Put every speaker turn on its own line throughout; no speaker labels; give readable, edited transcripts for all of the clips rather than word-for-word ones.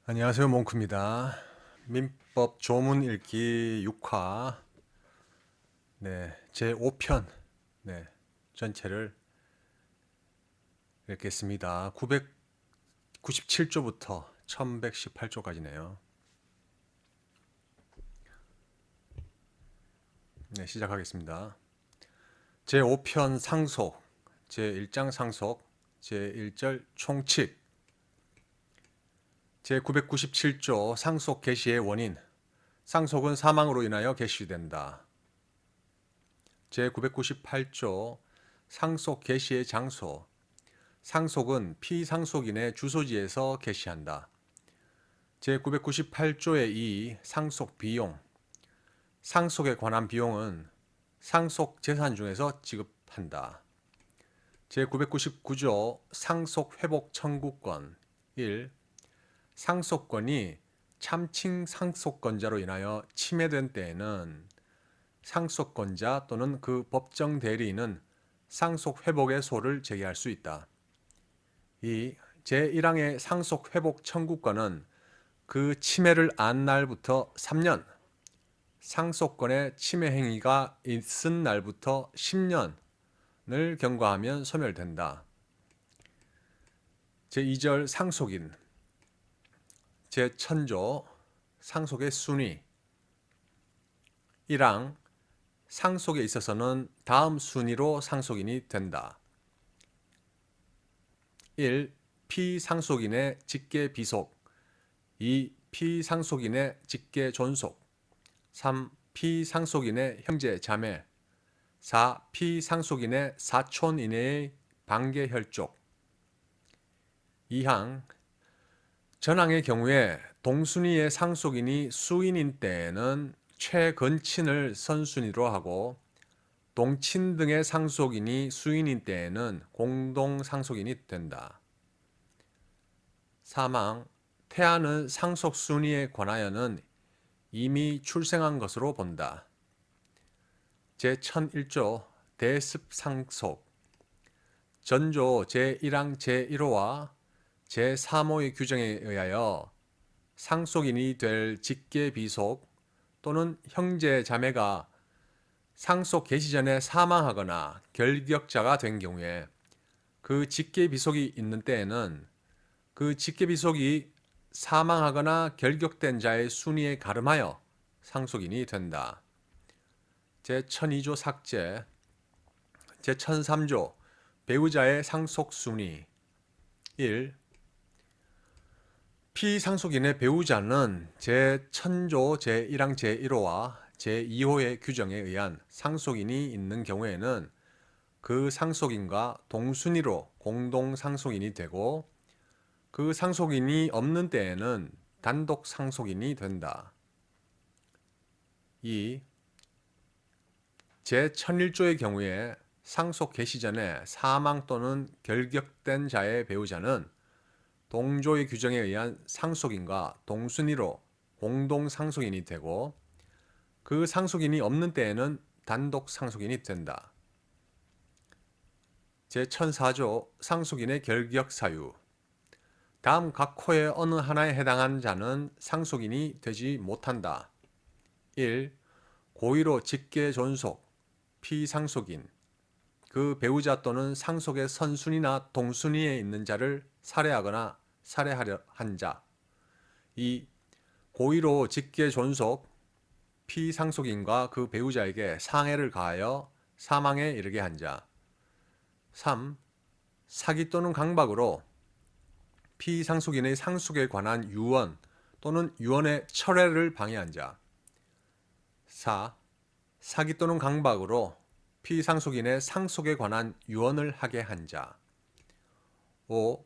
안녕하세요. 몽크입니다. 민법 조문 읽기 6화 제5편 전체를 읽겠습니다. 997조부터 1118조까지네요. 시작하겠습니다. 제5편 상속, 제1장 상속, 제1절 총칙, 제997조 상속 개시의 원인, 상속은 사망으로 인하여 개시된다. 제998조 상속 개시의 장소, 상속은 피상속인의 주소지에서 개시한다. 제998조의 2 상속 비용, 상속에 관한 비용은 상속 재산 중에서 지급한다. 제999조 상속 회복 청구권 1. 상속권이 참칭 상속권자로 인하여 침해된 때에는 상속권자 또는 그 법정 대리인은 상속 회복의 소를 제기할 수 있다. 2. 제1항의 상속 회복 청구권은 그 침해를 안 날부터 3년, 상속권의 침해 행위가 있은 날부터 10년을 경과하면 소멸된다. 제2절 상속인, 제1000조 상속의 순위 1항 상속에 있어서는 다음 순위로 상속인이 된다. 1. 피상속인의 직계 비속 2. 피상속인의 직계 존속 3. 피상속인의 형제 자매 4. 피상속인의 사촌 이내의 반계 혈족 2항 전항의 경우에 동순위의 상속인이 수인인 때에는 최건친을 선순위로 하고 동친 등의 상속인이 수인인 때에는 공동상속인이 된다. 사망, 태아는 상속순위에 관하여는 이미 출생한 것으로 본다. 제1001조 대습상속 전조 제1항 제1호와 제3호의 규정에 의하여 상속인이 될 직계비속 또는 형제 자매가 상속 개시 전에 사망하거나 결격자가 된 경우에 그 직계비속이 있는 때에는 그 직계비속이 사망하거나 결격된 자의 순위에 가름하여 상속인이 된다. 제1002조 삭제, 제1003조 배우자의 상속순위 1. 피상속인의 배우자는 제1000조 제1항 제1호와 제2호의 규정에 의한 상속인이 있는 경우에는 그 상속인과 동순위로 공동상속인이 되고 그 상속인이 없는 때에는 단독 상속인이 된다. 2. 제1001조의 경우에 상속 개시 전에 사망 또는 결격된 자의 배우자는 동조의 규정에 의한 상속인과 동순위로 공동상속인이 되고 그 상속인이 없는 때에는 단독 상속인이 된다. 제1004조 상속인의 결격 사유 다음 각 호의 어느 하나에 해당하는 자는 상속인이 되지 못한다. 1. 고의로 직계 존속, 피상속인, 그 배우자 또는 상속의 선순위나 동순위에 있는 자를 살해하거나 살해하려 한 자. 2. 고의로 직계 존속, 피상속인과 그 배우자에게 상해를 가하여 사망에 이르게 한 자. 3. 사기 또는 강박으로 피상속인의 상속에 관한 유언 또는 유언의 철회를 방해한 자. 4. 사기 또는 강박으로 피상속인의 상속에 관한 유언을 하게 한 자. 5.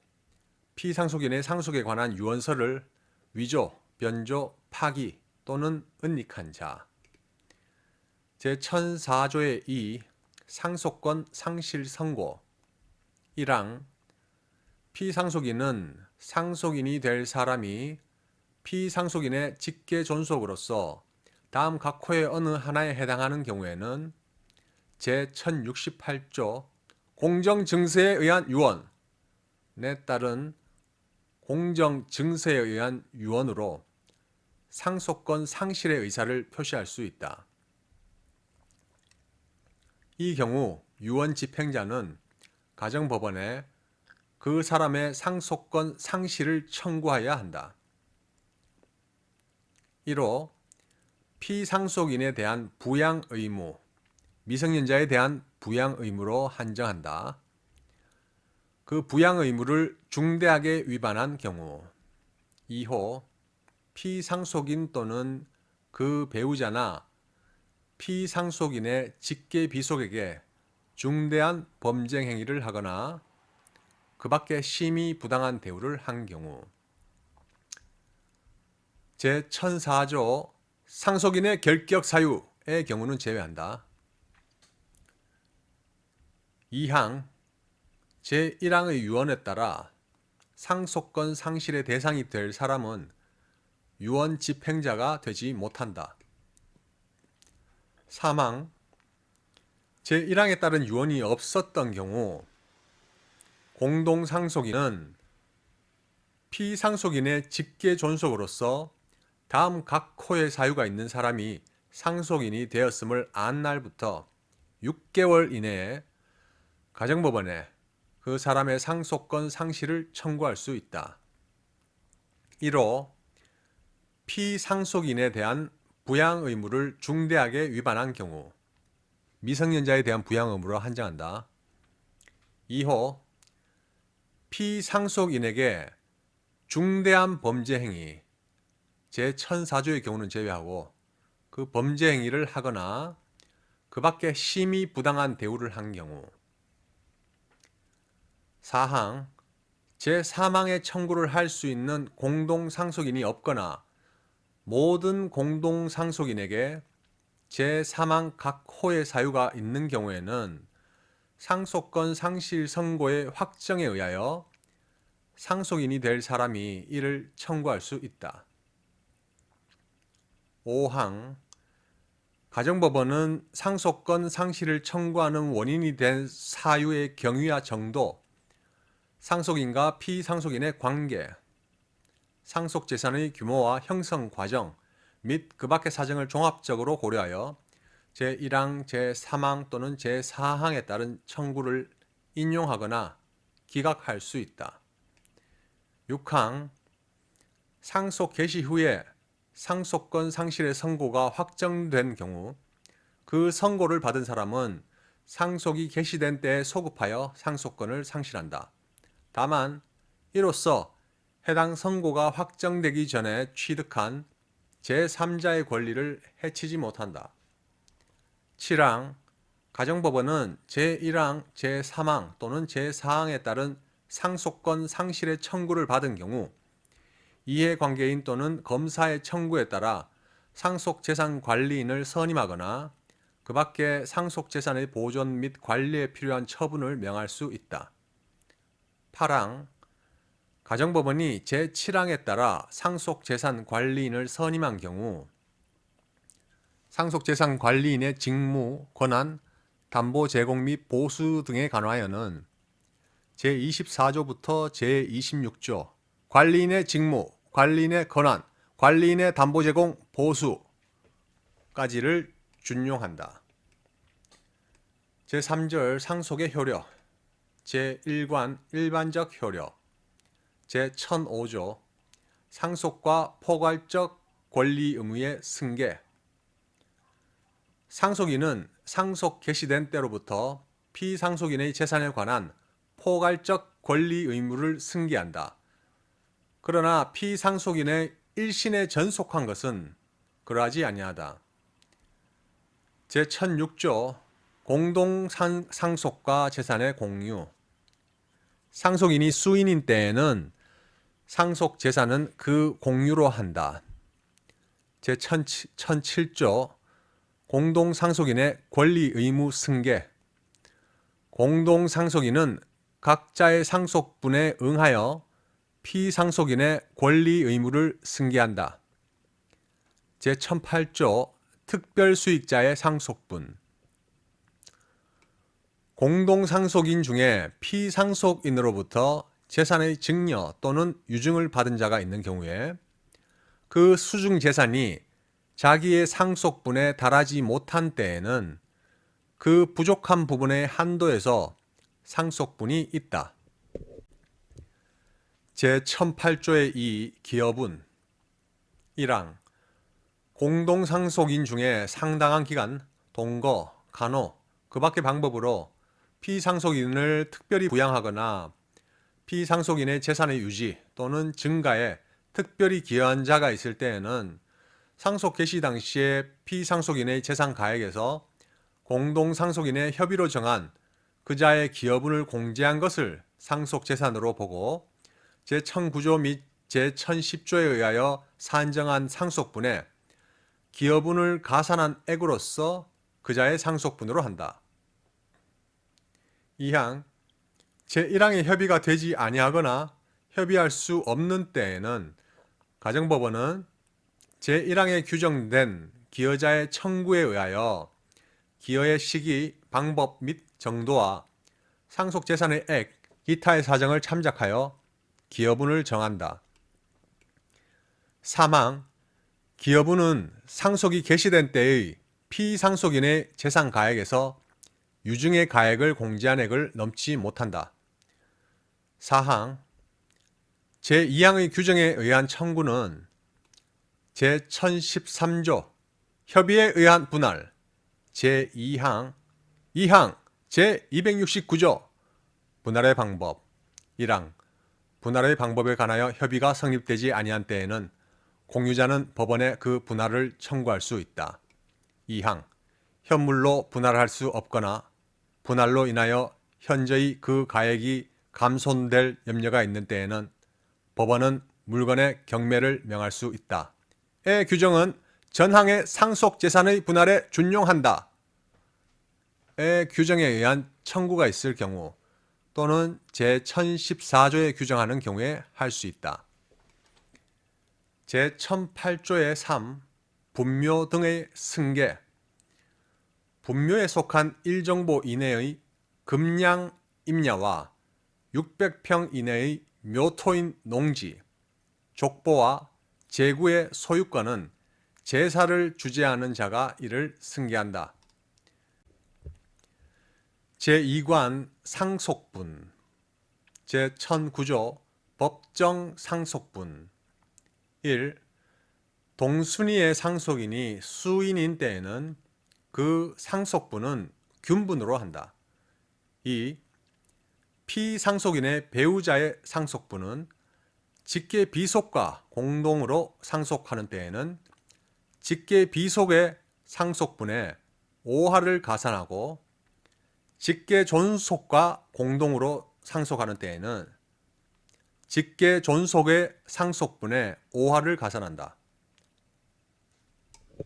피상속인의 상속에 관한 유언서를 위조, 변조, 파기 또는 은닉한 자. 제1004조의 2. 상속권 상실 선고 1항 피상속인은 상속인이 될 사람이 피상속인의 직계 존속으로서 다음 각 호의 어느 하나에 해당하는 경우에는 제1068조 공정증서에 의한 유언에 따른 공정 증서에 의한 유언으로 상속권 상실의 의사를 표시할 수 있다. 이 경우 유언 집행자는 가정법원에 그 사람의 상속권 상실을 청구하여야 한다. 이로 피상속인에 대한 부양 의무, 미성년자에 대한 부양 의무로 한정한다. 그 부양 의무를 중대하게 위반한 경우 2호 피상속인 또는 그 배우자나 피상속인의 직계 비속에게 중대한 범죄 행위를 하거나 그 밖에 심히 부당한 대우를 한 경우 제1004조 상속인의 결격 사유의 경우는 제외한다. 2항 제1항의 유언에 따라 상속권 상실의 대상이 될 사람은 유언 집행자가 되지 못한다. 3항 제1항에 따른 유언이 없었던 경우 공동상속인은 피상속인의 직계 존속으로서 다음 각 호의 사유가 있는 사람이 상속인이 되었음을 안 날부터 6개월 이내에 가정법원에 그 사람의 상속권 상실을 청구할 수 있다. 이로 피상속인에 대한 부양 의무를 중대하게 위반한 경우 미성년자에 대한 부양 의무로 한정한다. 2호 피상속인에게 중대한 범죄 행위 제1004조의 경우는 제외하고 그 범죄 행위를 하거나 그 밖에 심히 부당한 대우를 한 경우 4항 제3항의 청구를 할 수 있는 공동상속인이 없거나 모든 공동상속인에게 제3항 각 호의 사유가 있는 경우에는 상속권 상실 선고의 확정에 의하여 상속인이 될 사람이 이를 청구할 수 있다. 5항 가정법원은 상속권 상실을 청구하는 원인이 된 사유의 경위와 정도, 상속인과 피상속인의 관계, 상속재산의 규모와 형성 과정 및 그 밖의 사정을 종합적으로 고려하여 제1항, 제3항 또는 제4항에 따른 청구를 인용하거나 기각할 수 있다. 6항 상속 개시 후에 상속권 상실의 선고가 확정된 경우 그 선고를 받은 사람은 상속이 개시된 때에 소급하여 상속권을 상실한다. 다만 이로써 해당 선고가 확정되기 전에 취득한 제3자의 권리를 해치지 못한다. 7항 가정법원은 제1항, 제3항 또는 제4항에 따른 상속권 상실의 청구를 받은 경우 이해관계인 또는 검사의 청구에 따라 상속재산관리인을 선임하거나 그 밖에 상속재산의 보존 및 관리에 필요한 처분을 명할 수 있다. 8항 가정법원이 제7항에 따라 상속재산관리인을 선임한 경우 상속재산관리인의 직무, 권한, 담보 제공 및 보수 등에 관하여는 제24조부터 제26조 관리인의 직무, 관리인의 권한, 관리인의 담보 제공, 보수까지를 준용한다. 제3절 상속의 효력, 제1관 일반적 효력, 제1005조 상속과 포괄적 권리 의무의 승계 상속인은 상속 개시된 때로부터 피상속인의 재산에 관한 포괄적 권리 의무를 승계한다. 그러나 피상속인의 일신에 전속한 것은 그러하지 아니하다. 제1006조 공동상속과 재산의 공유 상속인이 수인인 때에는 상속 재산은 그 공유로 한다. 제1007조 공동상속인의 권리 의무 승계 공동상속인은 각자의 상속분에 응하여 피상속인의 권리 의무를 승계한다. 제1008조 특별수익자의 상속분 공동상속인 중에 피상속인으로부터 재산의 증여 또는 유증을 받은 자가 있는 경우에 그 수증 재산이 자기의 상속분에 달하지 못한 때에는 그 부족한 부분의 한도에서 상속분이 있다. 제1008조의 2 기여분 1항 공동상속인 중에 상당한 기간, 동거, 간호, 그 밖의 방법으로 피상속인을 특별히 부양하거나 피상속인의 재산의 유지 또는 증가에 특별히 기여한 자가 있을 때에는 상속 개시 당시에 피상속인의 재산 가액에서 공동상속인의 협의로 정한 그자의 기여분을 공제한 것을 상속재산으로 보고 제1009조 및 제1010조에 의하여 산정한 상속분에 기여분을 가산한 액으로서 그자의 상속분으로 한다. 2항 제1항의 협의가 되지 아니하거나 협의할 수 없는 때에는 가정법원은 제1항에 규정된 기여자의 청구에 의하여 기여의 시기, 방법 및 정도와 상속재산의 액, 기타의 사정을 참작하여 기여분을 정한다. 3항 기여분은 상속이 개시된 때의 피상속인의 재산 가액에서 유증의 가액을 공제한 액을 넘지 못한다. 4항 제2항의 규정에 의한 청구는 제1013조 협의에 의한 분할, 제2항, 2항, 제269조 분할의 방법, 1항 분할의 방법에 관하여 협의가 성립되지 아니한 때에는 공유자는 법원에 그 분할을 청구할 수 있다. 2항 현물로 분할할 수 없거나 분할로 인하여 현저히 그 가액이 감손될 염려가 있는 때에는 법원은 물건의 경매를 명할 수 있다. 의 규정은 전항의 상속재산의 분할에 준용한다. 의 규정에 의한 청구가 있을 경우 또는 제1014조에 규정하는 경우에 할 수 있다. 제1008조의 3 분묘 등의 승계 분묘에 속한 1정보 이내의 금량 임야와 600평 이내의 묘토인 농지, 족보와 제구의 소유권은 제사를 주재하는 자가 이를 승계한다. 제2관 상속분 제1009조 법정 상속분 1. 동순이의 상속인이 수인인 때에는 그 상속분은 균분으로 한다. 2. 피상속인의 배우자의 상속분은 직계 비속과 공동으로 상속하는 때에는 직계 비속의 상속분에 5하를 가산하고 직계 존속과 공동으로 상속하는 때에는 직계 존속의 상속분에 5하를 가산한다.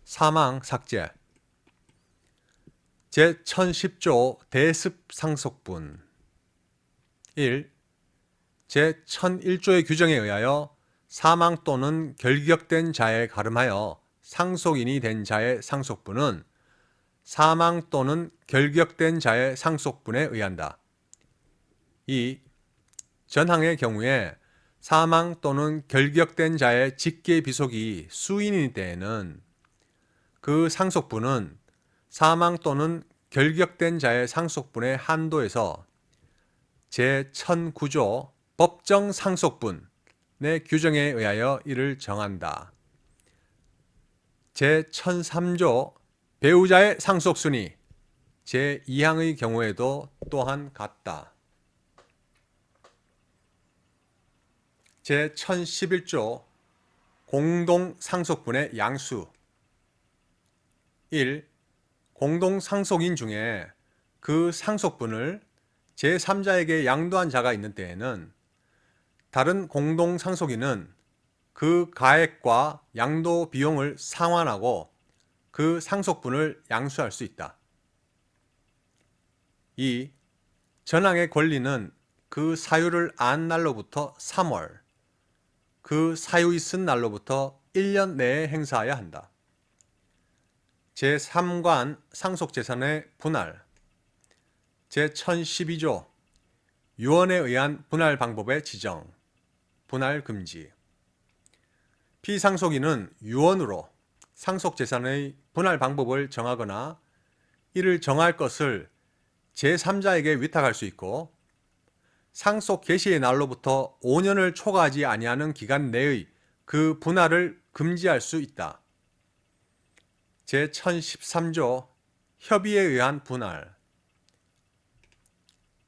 사망 삭제 제1010조 대습 상속분 1. 제1001조의 규정에 의하여 사망 또는 결격된 자에 가름하여 상속인이 된 자의 상속분은 사망 또는 결격된 자의 상속분에 의한다. 2. 전항의 경우에 사망 또는 결격된 자의 직계 비속이 수인인 때에는 그 상속분은 사망 또는 결격된 자의 상속분의 한도에서 제1009조 법정 상속분의 규정에 의하여 이를 정한다. 제1003조 배우자의 상속순위 제2항의 경우에도 또한 같다. 제1011조 공동상속분의 양수 1. 공동상속인 중에 그 상속분을 제3자에게 양도한 자가 있는 때에는 다른 공동상속인은 그 가액과 양도 비용을 상환하고 그 상속분을 양수할 수 있다. 2. 전항의 권리는 그 사유를 안 날로부터 3월, 그 사유 있은 날로부터 1년 내에 행사해야 한다. 제3관 상속재산의 분할 제1012조 유언에 의한 분할 방법의 지정, 분할 금지. 피상속인은 유언으로 상속재산의 분할 방법을 정하거나 이를 정할 것을 제3자에게 위탁할 수 있고, 상속 개시의 날로부터 5년을 초과하지 아니하는 기간 내의 그 분할을 금지할 수 있다. 제1013조 협의에 의한 분할.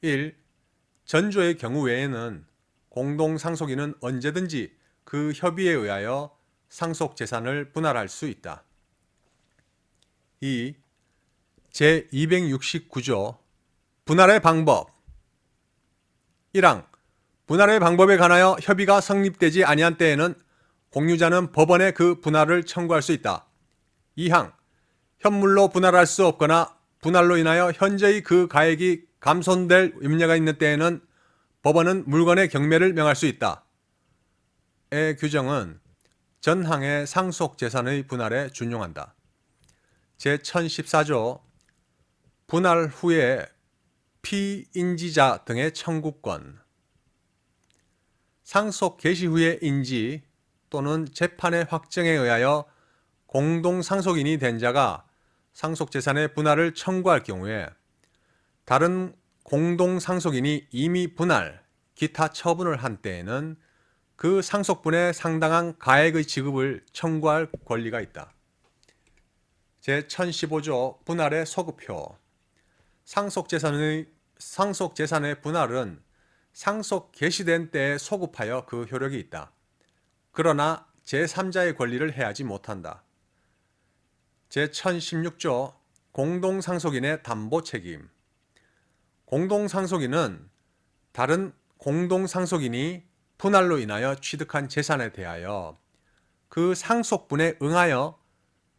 1. 전조의 경우 외에는 공동상속인은 언제든지 그 협의에 의하여 상속재산을 분할할 수 있다. 2. 제269조 분할의 방법. 1항 분할의 방법에 관하여 협의가 성립되지 아니한 때에는 공유자는 법원에 그 분할을 청구할 수 있다. 2항 현물로 분할할 수 없거나 분할로 인하여 현저히 그 가액이 감손될 염려가 있는 때에는 법원은 물건의 경매를 명할 수 있다. 의 규정은 전항의 상속재산의 분할에 준용한다. 제1014조 분할 후에 피인지자 등의 청구권. 상속 개시 후의 인지 또는 재판의 확정에 의하여 공동상속인이 된 자가 상속재산의 분할을 청구할 경우에 다른 공동상속인이 이미 분할, 기타 처분을 한 때에는 그 상속분에 상당한 가액의 지급을 청구할 권리가 있다. 제1015조 분할의 소급표. 상속재산의 분할은 상속 개시된 때에 소급하여 그 효력이 있다. 그러나 제3자의 권리를 해하지 못한다. 제1016조 공동상속인의 담보책임. 공동상속인은 다른 공동상속인이 분할로 인하여 취득한 재산에 대하여 그 상속분에 응하여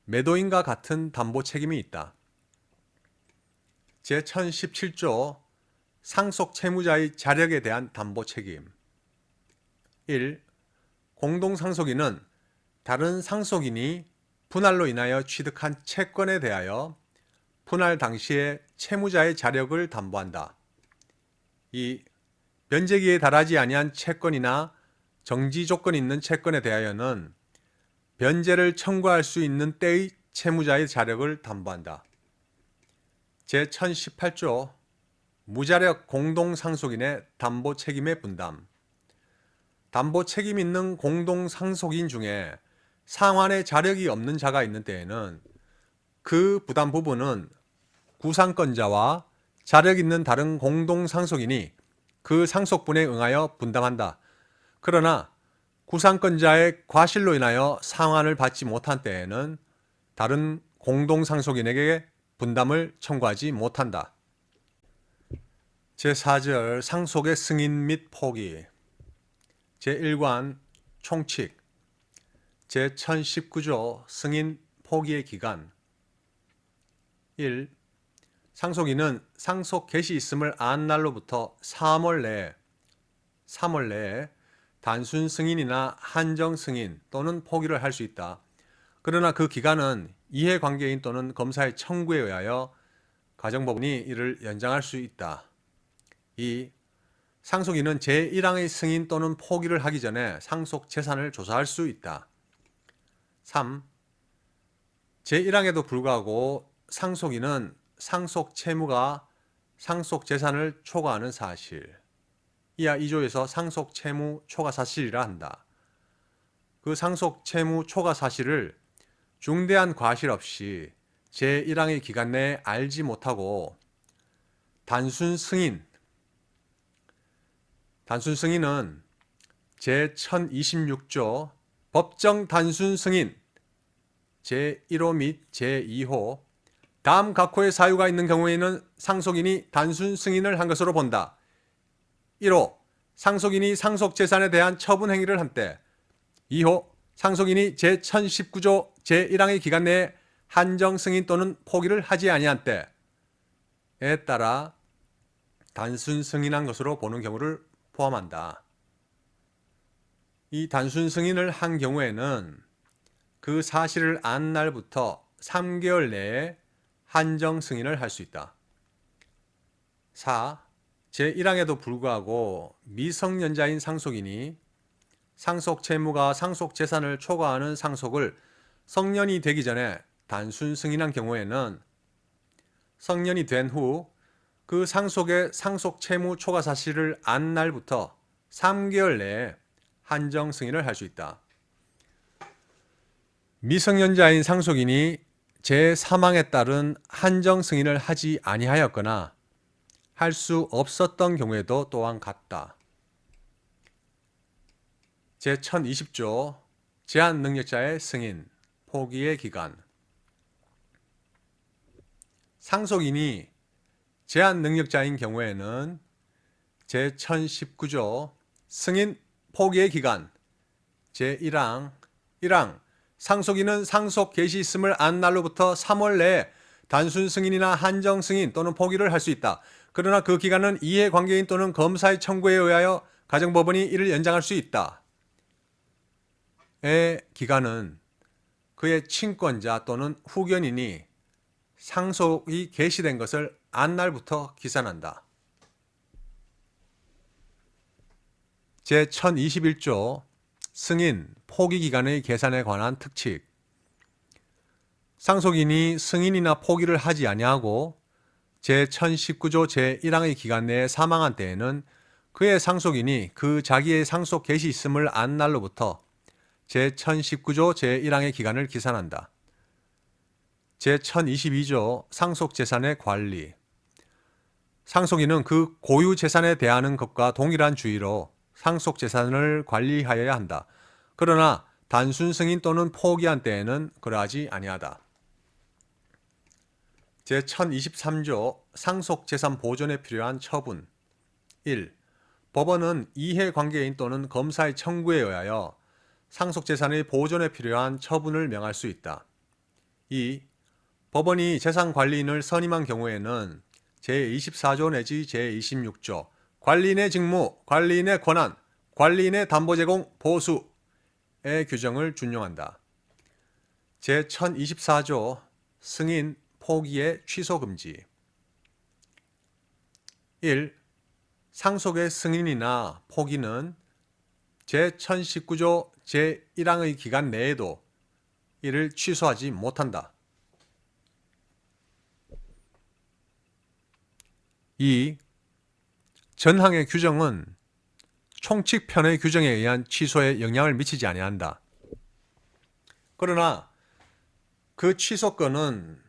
매도인과 같은 담보책임이 있다. 제1017조 상속채무자의 자력에 대한 담보책임. 1. 공동상속인은 다른 상속인이 분할로 인하여 취득한 채권에 대하여 분할 당시에 채무자의 자력을 담보한다. 2. 변제기에 달하지 아니한 채권이나 정지 조건이 있는 채권에 대하여는 변제를 청구할 수 있는 때의 채무자의 자력을 담보한다. 제1018조 무자력 공동상속인의 담보책임의 분담. 담보책임 있는 공동상속인 중에 상환의 자력이 없는 자가 있는 때에는 그 부담 부분은 구상권자와 자력 있는 다른 공동상속인이 그 상속분에 응하여 분담한다. 그러나 구상권자의 과실로 인하여 상환을 받지 못한 때에는 다른 공동상속인에게 분담을 청구하지 못한다. 제4절 상속의 승인 및 포기. 제1관 총칙. 제1019조 승인 포기의 기간. 1. 상속인은 상속 개시 있음을 안 날로부터 3월 내에 단순 승인이나 한정 승인 또는 포기를 할 수 있다. 그러나 그 기간은 이해관계인 또는 검사의 청구에 의하여 가정법원이 이를 연장할 수 있다. 2. 상속인은 제1항의 승인 또는 포기를 하기 전에 상속 재산을 조사할 수 있다. 3. 제1항에도 불구하고 상속인은 상속 채무가 상속 재산을 초과하는 사실, 이하 2조에서 상속 채무 초과 사실이라 한다. 그 상속 채무 초과 사실을 중대한 과실 없이 제1항의 기간 내에 알지 못하고 단순 승인은 제1026조 법정 단순 승인 제1호 및 제2호 다음 각호의 사유가 있는 경우에는 상속인이 단순 승인을 한 것으로 본다. 1호 상속인이 상속재산에 대한 처분 행위를 한 때. 2호 상속인이 제1019조 제1항의 기간 내에 한정 승인 또는 포기를 하지 아니한 때에 따라 단순 승인한 것으로 보는 경우를 포함한다. 이 단순 승인을 한 경우에는 그 사실을 안 날부터 3개월 내에 한정 승인을 할 수 있다. 4. 제1항에도 불구하고 미성년자인 상속인이 상속 채무가 상속 재산을 초과하는 상속을 성년이 되기 전에 단순 승인한 경우에는 성년이 된 후 그 상속의 상속 채무 초과 사실을 안 날부터 3개월 내에 한정 승인을 할 수 있다. 미성년자인 상속인이 제3항에 따른 한정 승인을 하지 아니하였거나 할 수 없었던 경우에도 또한 같다. 제1020조 제한 능력자의 승인, 포기의 기간. 상속인이 제한 능력자인 경우에는 제1019조 승인, 포기의 기간 제1항 1항 상속인은 상속 개시 있음을 안 날로부터 3월 내에 단순 승인이나 한정 승인 또는 포기를 할 수 있다. 그러나 그 기간은 이해관계인 또는 검사의 청구에 의하여 가정법원이 이를 연장할 수 있다. 의 기간은 그의 친권자 또는 후견인이 상속이 개시된 것을 안 날부터 기산한다. 제1021조 승인, 포기 기간의 계산에 관한 특칙. 상속인이 승인이나 포기를 하지 아니하고 제1019조 제1항의 기간 내에 사망한 때에는 그의 상속인이 그 자기의 상속 개시 있음을 안 날로부터 제1019조 제1항의 기간을 기산한다. 제1022조 상속재산의 관리. 상속인은 그 고유 재산에 대하는 것과 동일한 주의로 상속재산을 관리하여야 한다. 그러나 단순 승인 또는 포기한 때에는 그러하지 아니하다. 제1023조 상속재산 보존에 필요한 처분. 1. 법원은 이해관계인 또는 검사의 청구에 의하여 상속재산의 보존에 필요한 처분을 명할 수 있다. 2. 법원이 재산관리인을 선임한 경우에는 제24조 내지 제26조 관리인의 직무, 관리인의 권한, 관리인의 담보 제공, 보수의 규정을 준용한다. 제1024조 승인, 포기의 취소 금지. 1. 상속의 승인이나 포기는 제1019조 제1항의 기간 내에도 이를 취소하지 못한다. 2. 전항의 규정은 총칙편의 규정에 의한 취소에 영향을 미치지 아니한다. 그러나 그 취소권은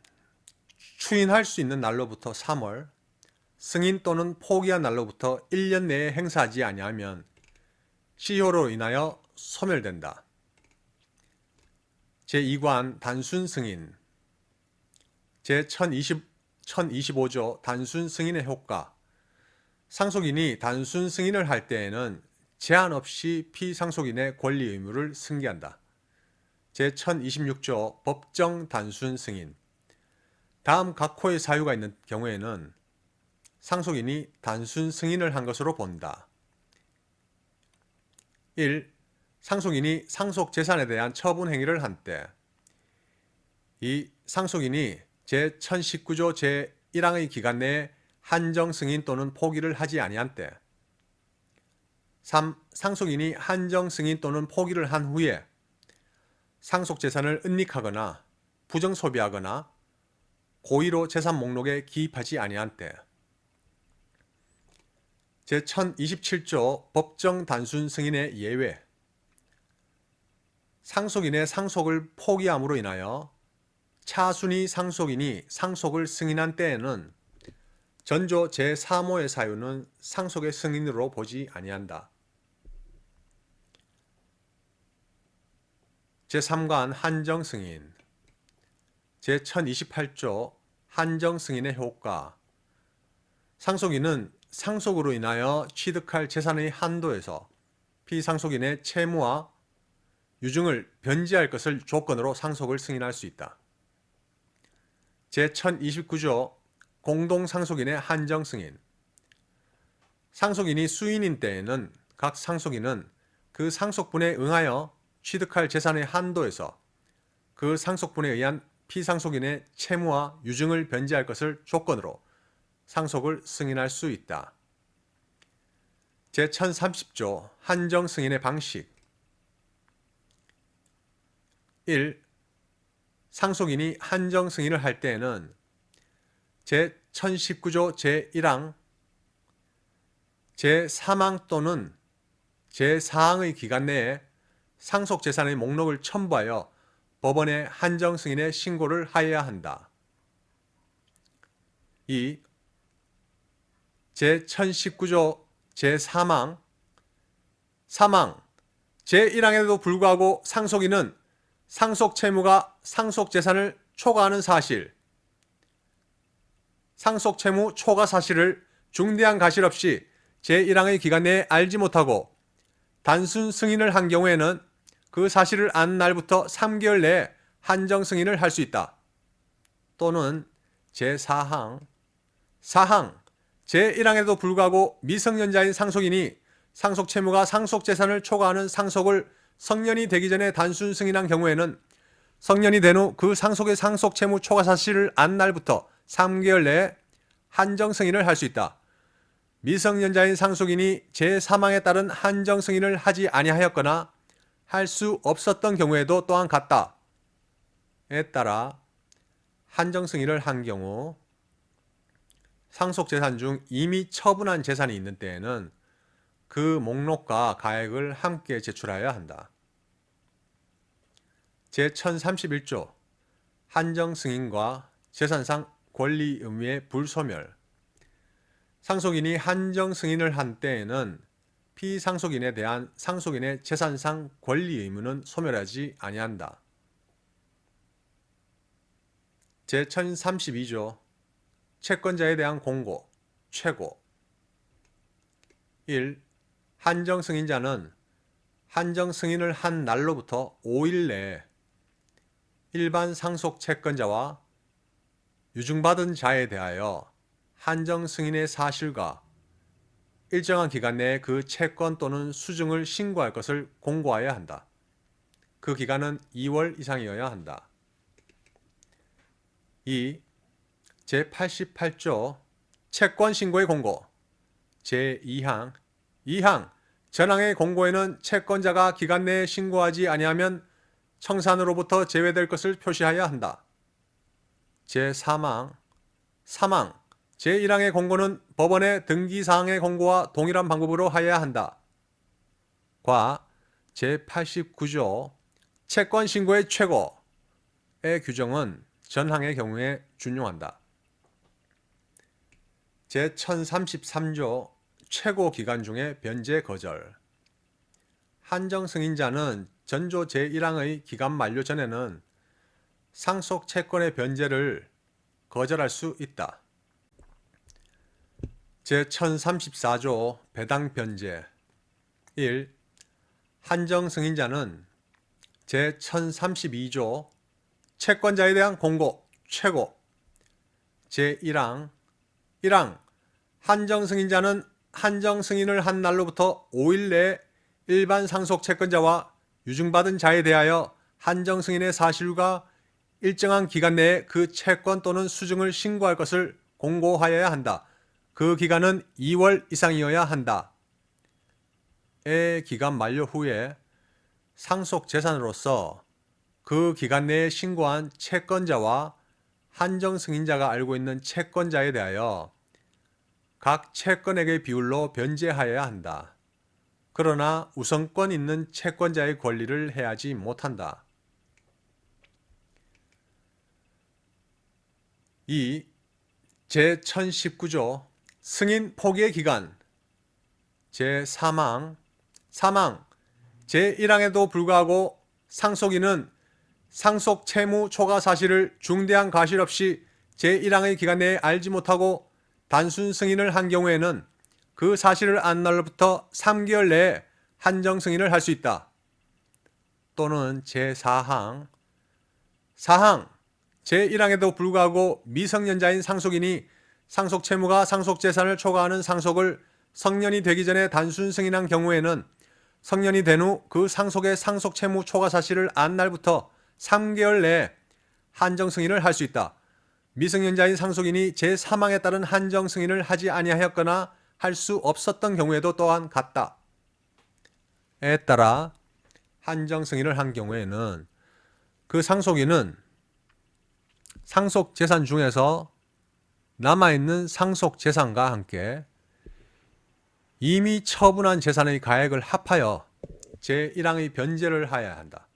추인할 수 있는 날로부터 3월, 승인 또는 포기한 날로부터 1년 내에 행사하지 아니하면 시효로 인하여 소멸된다. 제2관 단순 승인. 제1025조 단순 승인의 효과. 상속인이 단순 승인을 할 때에는 제한 없이 피상속인의 권리 의무를 승계한다. 제1026조 법정 단순 승인. 다음 각호의 사유가 있는 경우에는 상속인이 단순 승인을 한 것으로 본다. 1. 상속인이 상속 재산에 대한 처분 행위를 한 때. 2. 상속인이 제1019조 제1항의 기간 내에 한정 승인 또는 포기를 하지 아니한 때. 3. 상속인이 한정 승인 또는 포기를 한 후에 상속 재산을 은닉하거나 부정 소비하거나 고의로 재산 목록에 기입하지 아니한 때. 제1027조 법정 단순 승인의 예외. 상속인의 상속을 포기함으로 인하여 차순위 상속인이 상속을 승인한 때에는 전조 제3호의 사유는 상속의 승인으로 보지 아니한다. 제3관 한정 승인. 제1028조 한정 승인의 효과. 상속인은 상속으로 인하여 취득할 재산의 한도에서 피상속인의 채무와 유증을 변제할 것을 조건으로 상속을 승인할 수 있다. 제1029조 공동상속인의 한정 승인. 상속인이 수인인 때에는 각 상속인은 그 상속분에 응하여 취득할 재산의 한도에서 그 상속분에 의한 피상속인의 채무와 유증을 변제할 것을 조건으로 상속을 승인할 수 있다. 제1030조 한정 승인의 방식 1. 상속인이 한정 승인을 할 때에는 제1019조 제1항, 제3항 또는 제4항의 기간 내에 상속재산의 목록을 첨부하여 법원에 한정 승인의 신고를 하여야 한다. 2. 제1019조 제3항, 3항, 제1항에도 불구하고 상속인은 상속채무가 상속재산을 초과하는 사실, 상속채무 초과 사실을 중대한 가실 없이 제1항의 기간 내에 알지 못하고 단순 승인을 한 경우에는 그 사실을 안 날부터 3개월 내에 한정 승인을 할 수 있다. 또는 제4항, 4항, 제1항에도 불구하고 미성년자인 상속인이 상속채무가 상속재산을 초과하는 상속을 성년이 되기 전에 단순 승인한 경우에는 성년이 된 후 그 상속의 상속채무 초과 사실을 안 날부터 3개월 내에 한정 승인을 할 수 있다. 미성년자인 상속인이 제3항에 따른 한정 승인을 하지 아니하였거나 할 수 없었던 경우에도 또한 같다. 에 따라 한정 승인을 한 경우 상속재산 중 이미 처분한 재산이 있는 때에는 그 목록과 가액을 함께 제출하여야 한다. 제1031조 한정 승인과 재산상 권리 의무의 불소멸 상속인이 한정 승인을 한 때에는 피상속인에 대한 상속인의 재산상 권리 의무는 소멸하지 아니한다. 제1032조 채권자에 대한 공고, 최고 1. 한정 승인자는 한정 승인을 한 날로부터 5일 내에 일반 상속 채권자와 유증받은 자에 대하여 한정 승인의 사실과 일정한 기간 내에 그 채권 또는 수증을 신고할 것을 공고하여야 한다. 그 기간은 2월 이상이어야 한다. 2. 제88조 채권 신고의 공고 제2항 2항 전항의 공고에는 채권자가 기간 내에 신고하지 아니하면 청산으로부터 제외될 것을 표시하여야 한다. 제3항 3항 제1항의 공고는 법원의 등기사항의 공고와 동일한 방법으로 하여야 한다. 과 제89조 채권 신고의 최고의 규정은 전항의 경우에 준용한다. 제1033조 최고 기간 중에 변제 거절 한정 승인자는 전조 제1항의 기간 만료 전에는 상속 채권의 변제를 거절할 수 있다. 제1034조 배당 변제 1. 한정 승인자는 제1032조 채권자에 대한 공고, 최고 제1항 1항 한정 승인자는 한정 승인을 한 날로부터 5일 내에 일반 상속 채권자와 유증받은 자에 대하여 한정 승인의 사실과 일정한 기간 내에 그 채권 또는 수증을 신고할 것을 공고하여야 한다. 그 기간은 2월 이상이어야 한다. 의 기간 만료 후에 상속 재산으로서 그 기간 내에 신고한 채권자와 한정 승인자가 알고 있는 채권자에 대하여 각 채권액의 비율로 변제하여야 한다. 그러나 우선권 있는 채권자의 권리를 해하지 못한다. 2. 제1019조 승인 포기의 기간 제3항 3항 제1항에도 불구하고 상속인은 상속 채무 초과 사실을 중대한 과실 없이 제1항의 기간 내에 알지 못하고 단순 승인을 한 경우에는 그 사실을 안 날로부터 3개월 내에 한정 승인을 할 수 있다. 또는 제4항 4항 제1항에도 불구하고 미성년자인 상속인이 상속 채무가 상속 재산을 초과하는 상속을 성년이 되기 전에 단순 승인한 경우에는 성년이 된 후 그 상속의 상속 채무 초과 사실을 안 날부터 3개월 내에 한정 승인을 할 수 있다. 미성년자인 상속인이 제3항에 따른 한정 승인을 하지 아니하였거나 할 수 없었던 경우에도 또한 같다. 에 따라 한정 승인을 한 경우에는 그 상속인은 상속 재산 중에서 남아있는 상속 재산과 함께 이미 처분한 재산의 가액을 합하여 제1항의 변제를 하여야 한다.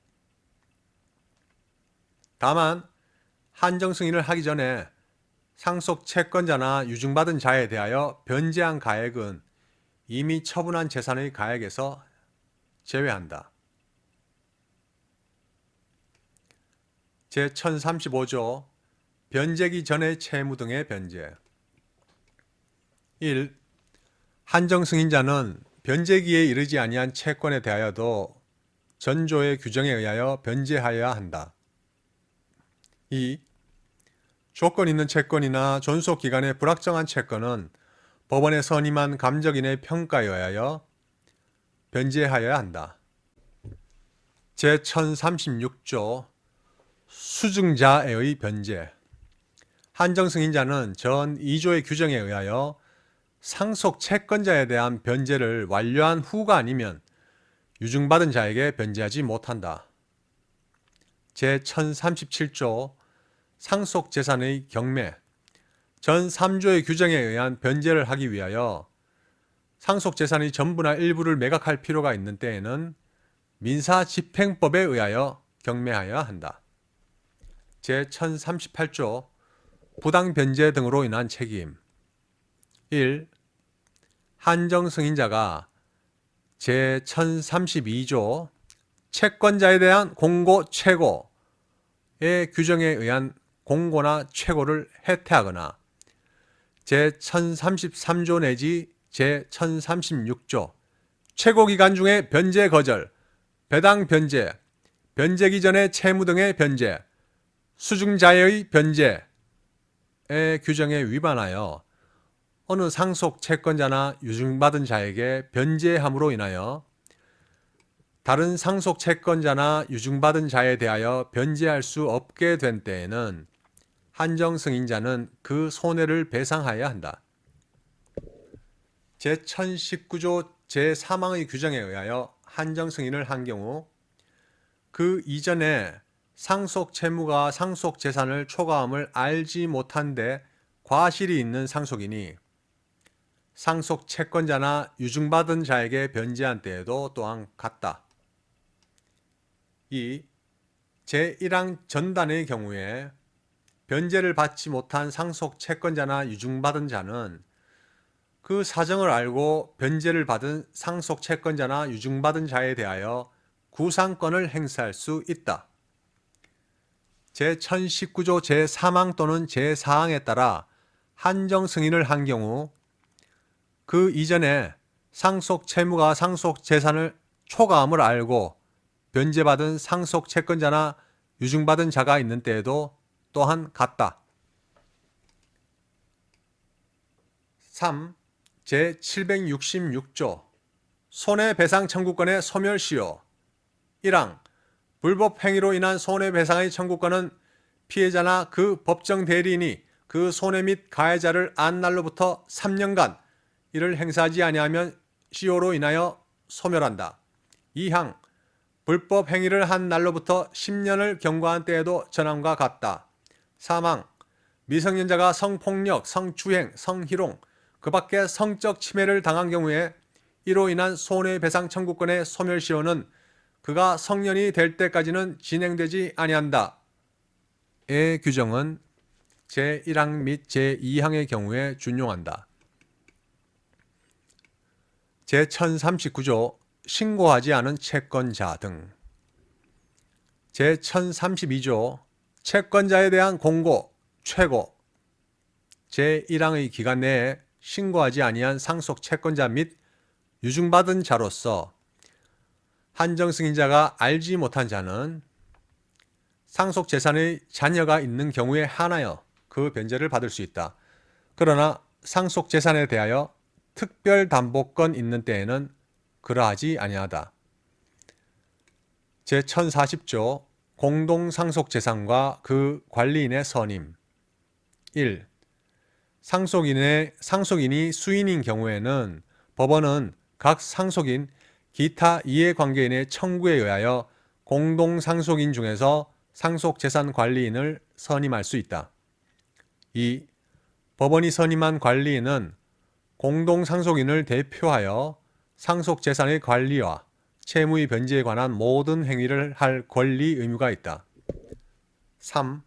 다만 한정 승인을 하기 전에 상속 채권자나 유증받은 자에 대하여 변제한 가액은 이미 처분한 재산의 가액에서 제외한다. 제1035조 변제기 전의 채무 등의 변제 1. 한정 승인자는 변제기에 이르지 아니한 채권에 대하여도 전조의 규정에 의하여 변제하여야 한다. 2. 조건 있는 채권이나 존속기간의 불확정한 채권은 법원에 선임한 감정인의 평가에 의하여 변제하여야 한다. 제1036조 수증자의 변제 한정 승인자는 전 2조의 규정에 의하여 상속 채권자에 대한 변제를 완료한 후가 아니면 유증받은 자에게 변제하지 못한다. 제1037조 상속재산의 경매 전 3조의 규정에 의한 변제를 하기 위하여 상속재산의 전부나 일부를 매각할 필요가 있는 때에는 민사집행법에 의하여 경매하여야 한다. 제1038조 부당변제 등으로 인한 책임 1. 한정 승인자가 제1032조 채권자에 대한 공고 최고의 규정에 의한 공고나 최고를 해태하거나 제1033조 내지 제1036조 최고기간 중에 변제 거절, 배당 변제, 변제기 전의 채무 등의 변제, 수증자의 변제의 규정에 위반하여 어느 상속 채권자나 유증받은 자에게 변제함으로 인하여 다른 상속 채권자나 유증받은 자에 대하여 변제할 수 없게 된 때에는 한정 승인자는 그 손해를 배상하여야 한다. 제1019조 제3항의 규정에 의하여 한정 승인을 한 경우 그 이전에 상속 채무가 상속 재산을 초과함을 알지 못한 데 과실이 있는 상속인이 상속 채권자나 유증받은 자에게 변제한 때에도 또한 같다. 2. 제1항 전단의 경우에 변제를 받지 못한 상속 채권자나 유증받은 자는 그 사정을 알고 변제를 받은 상속 채권자나 유증받은 자에 대하여 구상권을 행사할 수 있다. 제1019조 제3항 또는 제4항에 따라 한정 승인을 한 경우 그 이전에 상속 채무가 상속 재산을 초과함을 알고 변제받은 상속 채권자나 유증받은 자가 있는 때에도 또한 같다. 3. 제766조 손해배상 청구권의 소멸시효 1항 불법 행위로 인한 손해배상의 청구권은 피해자나 그 법정 대리인이 그 손해 및 가해자를 안 날로부터 3년간 이를 행사하지 아니하면 시효로 인하여 소멸한다. 2항 불법 행위를 한 날로부터 10년을 경과한 때에도 전함과 같다. 3항 미성년자가 성폭력, 성추행, 성희롱, 그 밖에 성적 침해를 당한 경우에 이로 인한 손해배상 청구권의 소멸시효는 그가 성년이 될 때까지는 진행되지 아니한다. 의 규정은 제1항 및 제2항의 경우에 준용한다. 제1039조 신고하지 않은 채권자 등 제1032조 채권자에 대한 공고, 최고 제1항의 기간 내에 신고하지 아니한 상속 채권자 및 유증받은 자로서 한정 승인자가 알지 못한 자는 상속 재산의 잔여가 있는 경우에 한하여 그 변제를 받을 수 있다. 그러나 상속 재산에 대하여 특별 담보권 있는 때에는 그러하지 아니하다. 제1040조 공동상속재산과 그 관리인의 선임 1. 상속인이 수인인 경우에는 법원은 각 상속인, 기타 이해관계인의 청구에 의하여 공동상속인 중에서 상속재산관리인을 선임할 수 있다. 2. 법원이 선임한 관리인은 공동상속인을 대표하여 상속재산의 관리와 채무의 변제에 관한 모든 행위를 할 권리 의무가 있다. 3.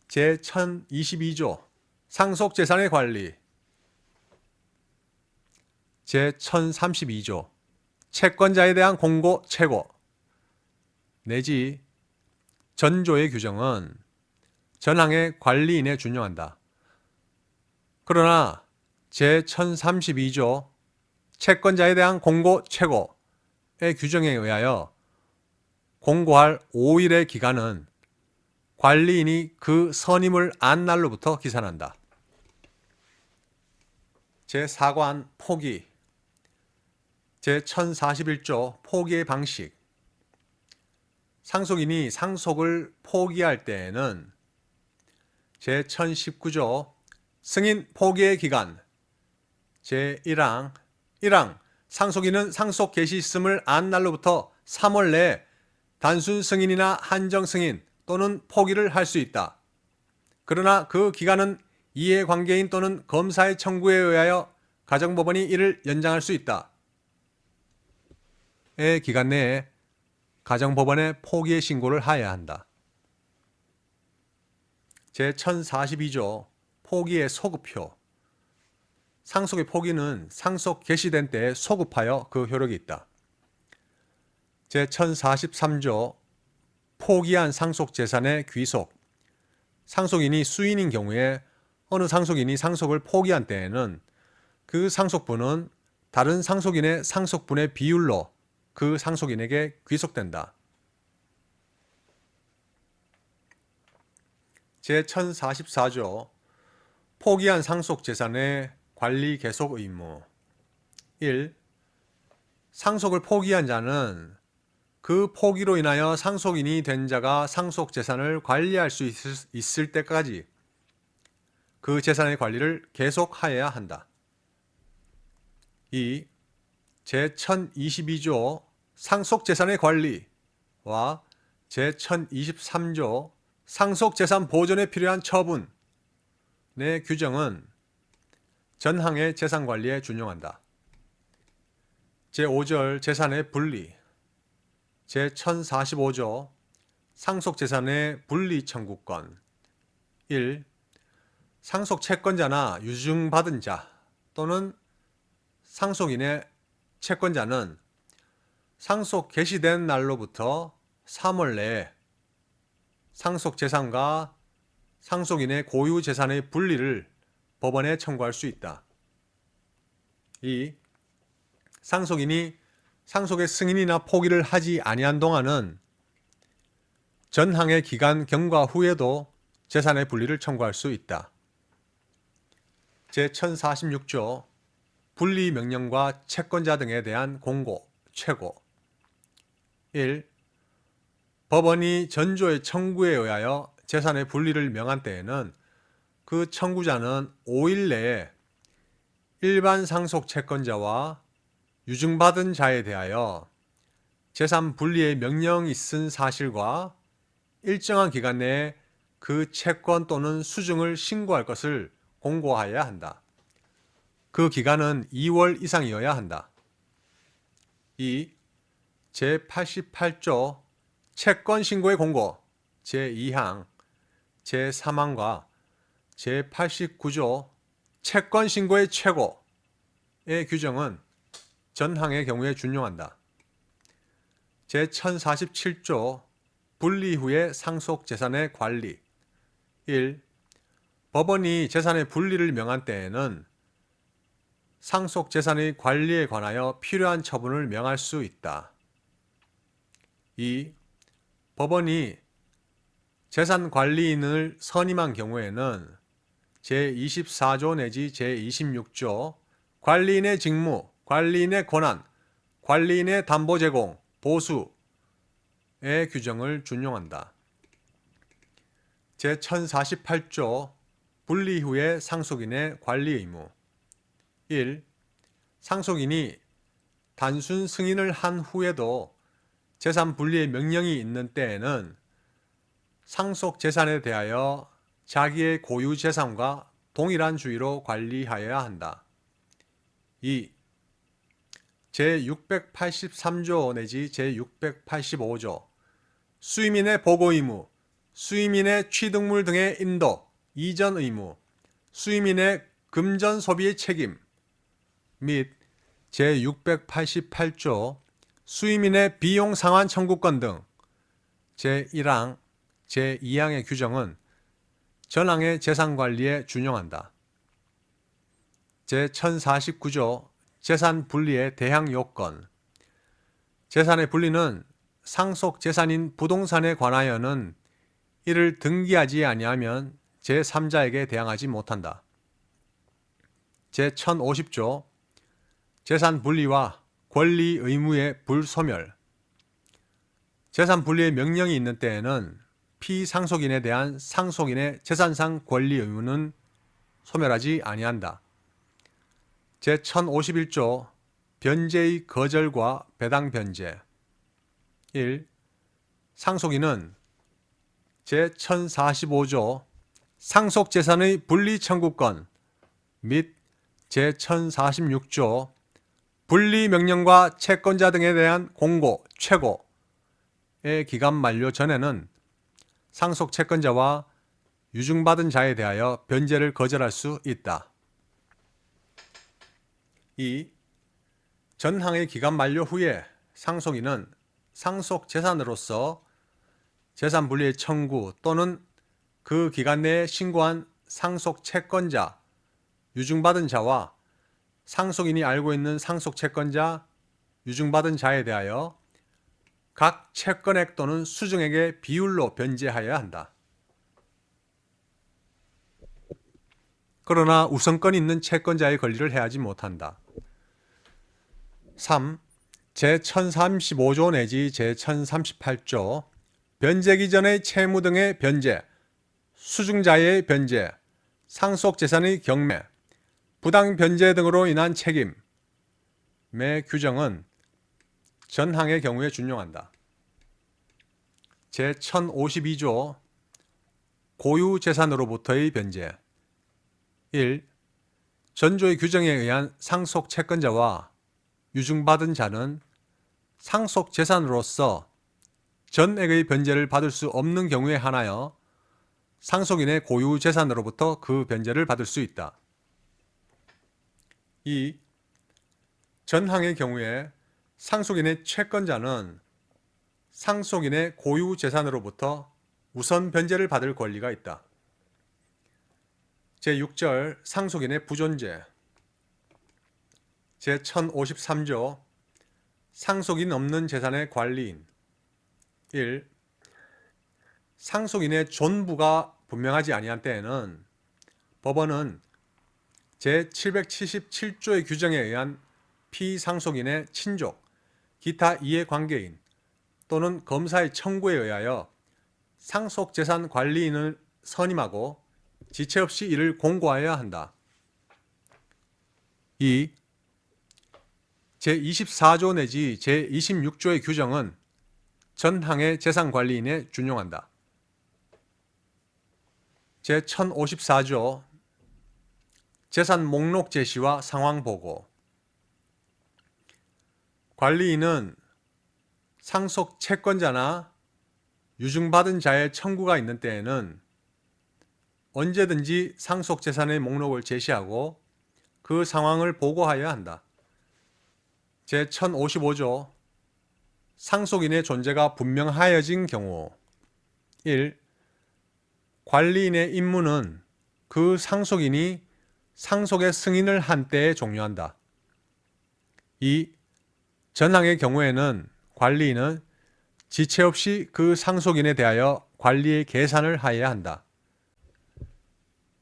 제1022조 상속재산의 관리. 제1032조 채권자에 대한 공고, 최고 내지 전조의 규정은 전항의 관리인에 준용한다. 그러나 제1032조 채권자에 대한 공고, 최고의 규정에 의하여 공고할 5일의 기간은 관리인이 그 선임을 안 날로부터 기산한다. 제4관 포기. 제1041조 포기의 방식. 상속인이 상속을 포기할 때에는 제1019조 승인 포기의 기간. 제1항 1항 상속인은 상속 개시 있음을 안 날로부터 3월 내에 단순 승인이나 한정 승인 또는 포기를 할 수 있다. 그러나 그 기간은 이해관계인 또는 검사의 청구에 의하여 가정법원이 이를 연장할 수 있다. 의 기간 내에 가정법원에 포기의 신고를 하여야 한다. 제1042조 포기의 소급표. 상속의 포기는 상속 개시된 때에 소급하여 그 효력이 있다. 제1043조 포기한 상속재산의 귀속. 상속인이 수인인 경우에 어느 상속인이 상속을 포기한 때에는 그 상속분은 다른 상속인의 상속분의 비율로 그 상속인에게 귀속된다. 제1044조 포기한 상속재산의 관리 계속 의무. 1. 상속을 포기한 자는 그 포기로 인하여 상속인이 된 자가 상속재산을 관리할 수 있을 때까지 그 재산의 관리를 계속하여야 한다. 2. 제1022조 상속재산의 관리와 제1023조 상속재산 보존에 필요한 처분의 규정은 전항의 재산관리에 준용한다. 제5절 재산의 분리. 제1045조 상속재산의 분리 청구권. 1. 상속 채권자나 유증받은 자 또는 상속인의 채권자는 상속 개시된 날로부터 3월 내에 상속재산과 상속인의 고유재산의 분리를 법원에 청구할 수 있다. 2. 상속인이 상속의 승인이나 포기를 하지 아니한 동안은 전항의 기간 경과 후에도 재산의 분리를 청구할 수 있다. 제1046조 분리 명령과 채권자 등에 대한 공고, 최고. 1. 법원이 전조의 청구에 의하여 재산의 분리를 명한 때에는 그 청구자는 5일 내에 일반 상속 채권자와 유증받은 자에 대하여 재산 분리의 명령이 있은 사실과 일정한 기간 내에 그 채권 또는 수증을 신고할 것을 공고하여야 한다. 그 기간은 2월 이상이어야 한다. 2. 제88조 채권 신고의 공고 제2항, 제3항과 제89조 채권 신고의 최고의 규정은 전항의 경우에 준용한다. 제1047조 분리 후의 상속재산의 관리. 1. 법원이 재산의 분리를 명한 때에는 상속재산의 관리에 관하여 필요한 처분을 명할 수 있다. 2. 법원이 재산관리인을 선임한 경우에는 제24조 내지 제26조 관리인의 직무, 관리인의 권한, 관리인의 담보 제공, 보수의 규정을 준용한다. 제1048조 분리 후의 상속인의 관리 의무. 1. 상속인이 단순 승인을 한 후에도 재산 분리의 명령이 있는 때에는 상속 재산에 대하여 자기의 고유 재산과 동일한 주의로 관리하여야 한다. 2. 제683조 내지 제685조 수임인의 보고 의무, 수임인의 취득물 등의 인도, 이전 의무, 수임인의 금전 소비의 책임 및 제688조 수임인의 비용 상환 청구권 등 제1항, 제2항의 규정은 전항의 재산관리에 준용한다. 제1049조 재산 분리의 대항 요건. 재산의 분리는 상속 재산인 부동산에 관하여는 이를 등기하지 아니하면 제3자에게 대항하지 못한다. 제1050조 재산 분리와 권리 의무의 불소멸. 재산 분리의 명령이 있는 때에는 피상속인에 대한 상속인의 재산상 권리 의무는 소멸하지 아니한다. 제1051조 변제의 거절과 배당 변제. 1. 상속인은 제1045조 상속재산의 분리 청구권 및 제1046조 분리명령과 채권자 등에 대한 공고, 최고의 기간 만료 전에는 상속 채권자와 유증받은 자에 대하여 변제를 거절할 수 있다. 2. 전항의 기간 만료 후에 상속인은 상속 재산으로서 재산 분리의 청구 또는 그 기간 내에 신고한 상속 채권자, 유증받은 자와 상속인이 알고 있는 상속 채권자, 유증받은 자에 대하여 각 채권액 또는 수증액의 비율로 변제하여야 한다. 그러나 우선권 있는 채권자의 권리를 해하지 못한다. 3. 제1035조 내지 제1038조 변제기 전의 채무 등의 변제, 수증자의 변제, 상속재산의 경매, 부당 변제 등으로 인한 책임의 규정은 전항의 경우에 준용한다. 제1052조 고유 재산으로부터의 변제. 1. 전조의 규정에 의한 상속 채권자와 유증받은 자는 상속 재산으로서 전액의 변제를 받을 수 없는 경우에 한하여 상속인의 고유 재산으로부터 그 변제를 받을 수 있다. 2. 전항의 경우에 상속인의 채권자는 상속인의 고유 재산으로부터 우선 변제를 받을 권리가 있다. 제6절 상속인의 부존재. 제1053조 상속인 없는 재산의 관리인. 1. 상속인의 존부가 분명하지 아니한 때에는 법원은 제777조의 규정에 의한 피상속인의 친족, 기타 이해관계인 또는 검사의 청구에 의하여 상속재산 관리인을 선임하고 지체 없이 이를 공고하여야 한다. 2. 제24조 내지 제26조의 규정은 전항의 재산관리인에 준용한다. 제1054조 재산 목록 제시와 상황 보고. 관리인은 상속 채권자나 유증받은 자의 청구가 있는 때에는 언제든지 상속 재산의 목록을 제시하고 그 상황을 보고하여야 한다. 제1055조 상속인의 존재가 분명하여진 경우. 1. 관리인의 임무는 그 상속인이 상속의 승인을 한 때에 종료한다. 2. 전항의 경우에는 관리인은 지체 없이 그 상속인에 대하여 관리의 계산을 하여야 한다.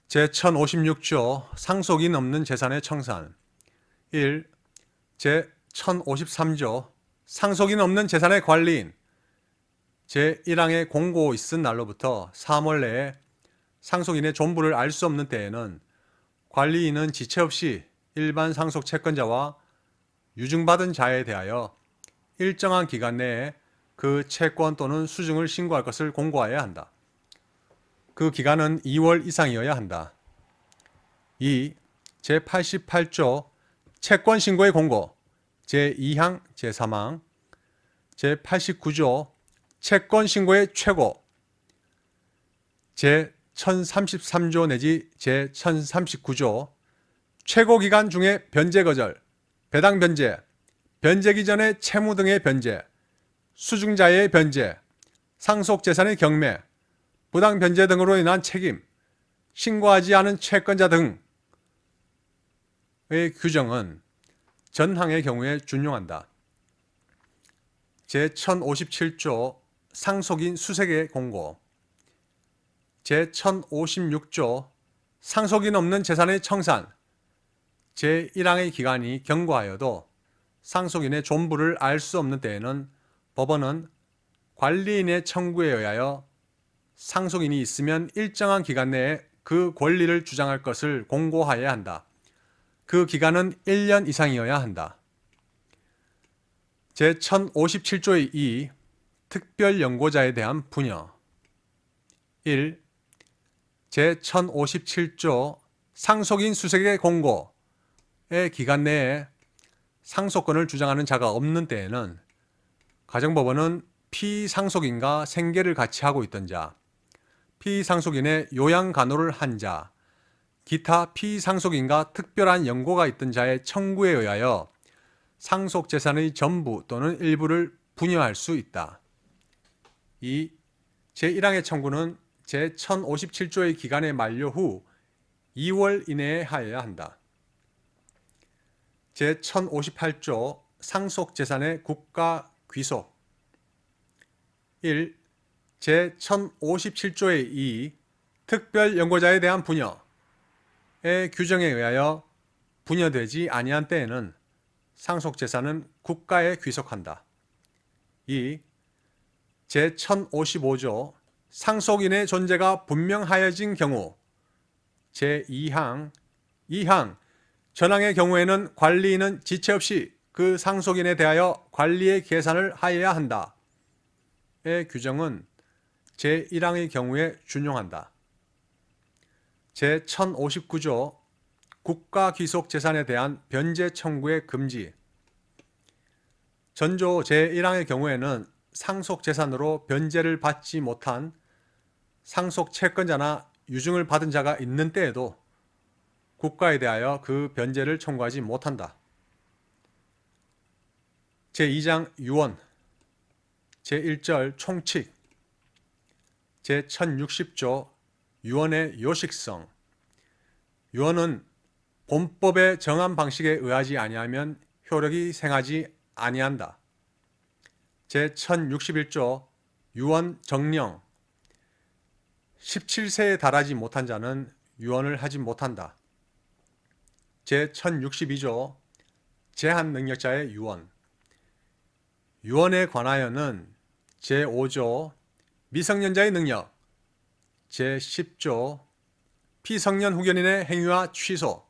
제1056조 상속인 없는 재산의 청산. 1. 제1053조 상속인 없는 재산의 관리인. 제1항의 공고 있은 날로부터 3월 내에 상속인의 존부를 알 수 없는 때에는 관리인은 지체 없이 일반 상속 채권자와 유증받은 자에 대하여 일정한 기간 내에 그 채권 또는 수증을 신고할 것을 공고하여야 한다. 그 기간은 2월 이상이어야 한다. 2. 제88조 채권 신고의 공고 제2항 제3항 제89조 채권 신고의 최고 제1033조 내지 제1039조 최고 기간 중에 변제 거절, 배당 변제, 변제기 전의 채무 등의 변제, 수증자의 변제, 상속 재산의 경매, 부당 변제 등으로 인한 책임, 신고하지 않은 채권자 등의 규정은 전항의 경우에 준용한다. 제1057조 상속인 수색의 공고 제1056조 상속인 없는 재산의 청산 제1항의 기간이 경과하여도 상속인의 존부를 알 수 없는 때에는 법원은 관리인의 청구에 의하여 상속인이 있으면 일정한 기간 내에 그 권리를 주장할 것을 공고하여야 한다. 그 기간은 1년 이상이어야 한다. 제1057조의 2. 특별연고자에 대한 분여 1. 제1057조 상속인 수색의 공고의 기간 내에 상속권을 주장하는 자가 없는 때에는 가정법원은 피상속인과 생계를 같이 하고 있던 자, 피상속인의 요양간호를 한 자, 기타 피상속인과 특별한 연고가 있던 자의 청구에 의하여 상속재산의 전부 또는 일부를 분여할 수 있다. 2. 제1항의 청구는 제1057조의 기간의 만료 후 2월 이내에 하여야 한다. 제1058조 상속재산의 국가 귀속 1. 제1057조의 2. 특별연고자에 대한 분여의 규정에 의하여 분여되지 아니한 때에는 상속재산은 국가에 귀속한다. 2. 제1055조 상속인의 존재가 분명하여진 경우 제2항, 2항 전항의 경우에는 관리인은 지체 없이 그 상속인에 대하여 관리의 계산을 하여야 한다. 의 규정은 제1항의 경우에 준용한다. 제1059조 국가귀속재산에 대한 변제 청구의 금지 전조 제1항의 경우에는 상속재산으로 변제를 받지 못한 상속채권자나 유증을 받은 자가 있는 때에도 국가에 대하여 그 변제를 청구하지 못한다. 제2장 유언 제1절 총칙 제1060조 유언의 요식성 유언은 본법에 정한 방식에 의하지 아니하면 효력이 생하지 아니한다. 제1061조 유언 정령 17세에 달하지 못한 자는 유언을 하지 못한다. 제1062조 제한 능력자의 유언 유언에 관하여는 제5조 미성년자의 능력 제10조 피성년 후견인의 행위와 취소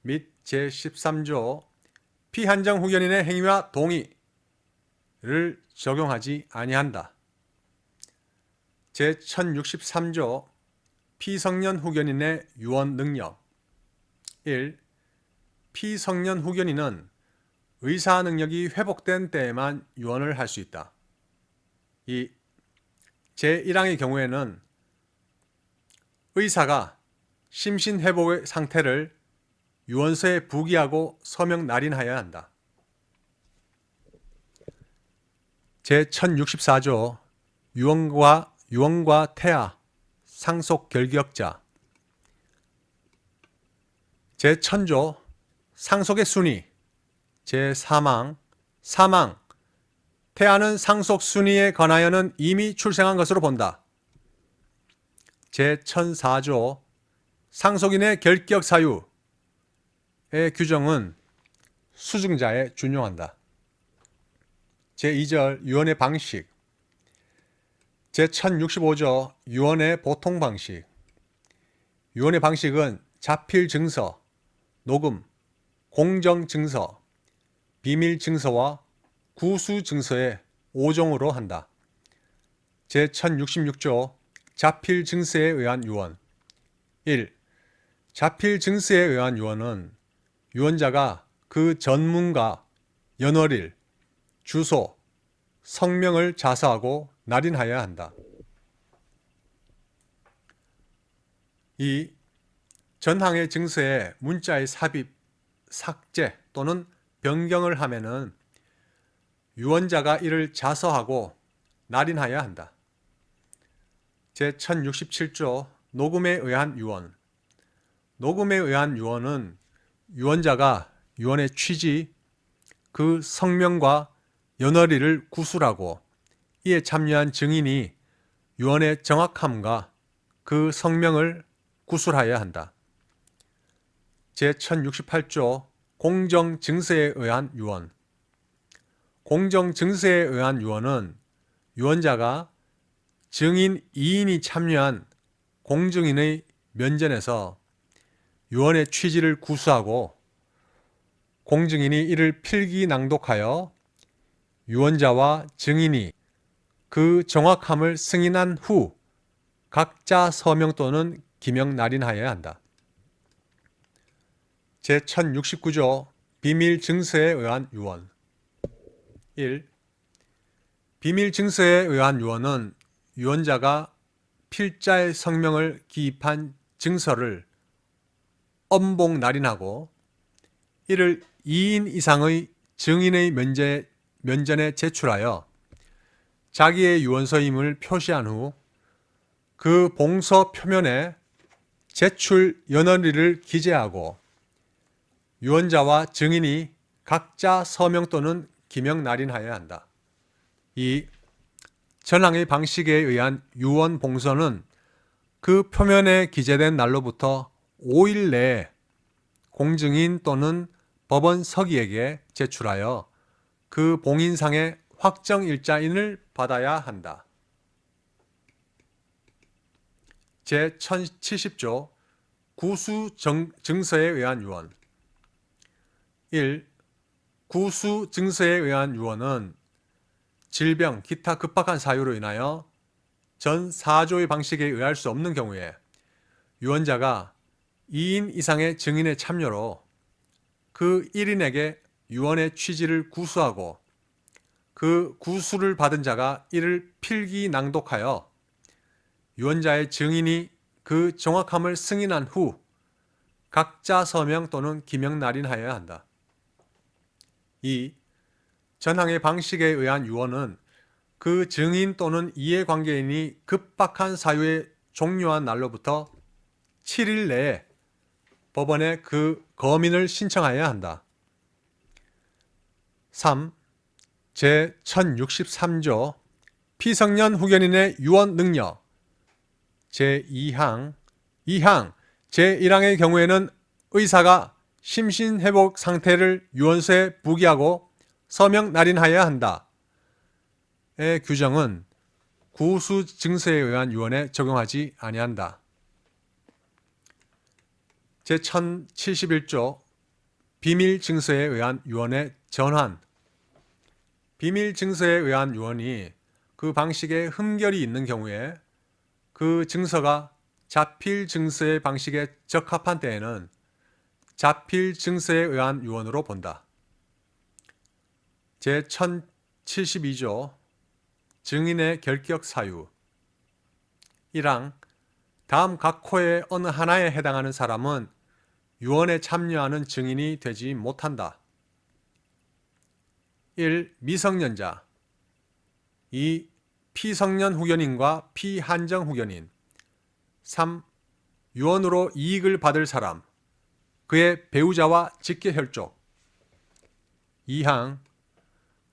및 제13조 피한정 후견인의 행위와 동의를 적용하지 아니한다. 제1063조 피성년 후견인의 유언 능력 1. 피성년 후견인은 의사 능력이 회복된 때에만 유언을 할 수 있다. 2. 제1항의 경우에는 의사가 심신회복의 상태를 유언서에 부기하고 서명 날인하여야 한다. 제1064조 유언과 태아, 상속 결격자 제1000조 상속의 순위 제3항 사망 태아는 상속 순위에 관하여는 이미 출생한 것으로 본다. 제1004조 상속인의 결격 사유의 규정은 수증자에 준용한다. 제2절 유언의 방식 제1065조 유언의 보통 방식 유언의 방식은 자필 증서, 녹음, 공정 증서, 비밀 증서와 구수 증서의 5종으로 한다. 제1066조 자필 증서에 의한 유언 1. 자필 증서에 의한 유언은 유언자가 그 전문가, 연월일, 주소, 성명을 자서하고 날인하여야 한다. 2. 전항의 증서에 문자의 삽입, 삭제 또는 변경을 하면은 유언자가 이를 자서하고 날인하여야 한다. 제1067조 녹음에 의한 유언 녹음에 의한 유언은 유언자가 유언의 취지, 그 성명과 연월일을 구술하고 이에 참여한 증인이 유언의 정확함과 그 성명을 구술하여야 한다. 제1068조 공정증서에 의한 유언 공정증서에 의한 유언은 유언자가 증인 2인이 참여한 공증인의 면전에서 유언의 취지를 구수하고 공증인이 이를 필기 낭독하여 유언자와 증인이 그 정확함을 승인한 후 각자 서명 또는 기명 날인하여야 한다. 제1069조 비밀 증서에 의한 유언 1. 비밀 증서에 의한 유언은 유언자가 필자의 성명을 기입한 증서를 엄복 날인하고 이를 2인 이상의 증인의 면전에 제출하여 자기의 유언서임을 표시한 후 그 봉서 표면에 제출 연월일을 기재하고 유언자와 증인이 각자 서명 또는 기명 날인하여야 한다. 2. 전항의 방식에 의한 유언 봉서는 그 표면에 기재된 날로부터 5일 내에 공증인 또는 법원 서기에게 제출하여 그 봉인상의 확정 일자인을 받아야 한다. 제1070조 구수 증서에 의한 유언 1. 구수 증서에 의한 유언은 질병, 기타 급박한 사유로 인하여 전 4조의 방식에 의할 수 없는 경우에 유언자가 2인 이상의 증인의 참여로 그 1인에게 유언의 취지를 구수하고 그 구수를 받은 자가 이를 필기 낭독하여 유언자의 증인이 그 정확함을 승인한 후 각자 서명 또는 기명 날인하여야 한다. 2. 전항의 방식에 의한 유언은 그 증인 또는 이해관계인이 급박한 사유에 종료한 날로부터 7일 내에 법원에 그 거민을 신청하여야 한다. 3. 제1063조 피성년 후견인의 유언 능력 제2항 2항 제1항의 경우에는 의사가 심신회복 상태를 유언서에 부기하고 서명 날인하여야 한다. 의 규정은 구수 증서에 의한 유언에 적용하지 아니한다. 제1071조 비밀 증서에 의한 유언의 전환 비밀 증서에 의한 유언이 그 방식에 흠결이 있는 경우에 그 증서가 자필 증서의 방식에 적합한 때에는 자필 증서에 의한 유언으로 본다. 제1072조 증인의 결격 사유 1항 다음 각 호의 어느 하나에 해당하는 사람은 유언에 참여하는 증인이 되지 못한다. 1. 미성년자 2. 피성년 후견인과 피한정 후견인 3. 유언으로 이익을 받을 사람 그의 배우자와 직계혈족 2항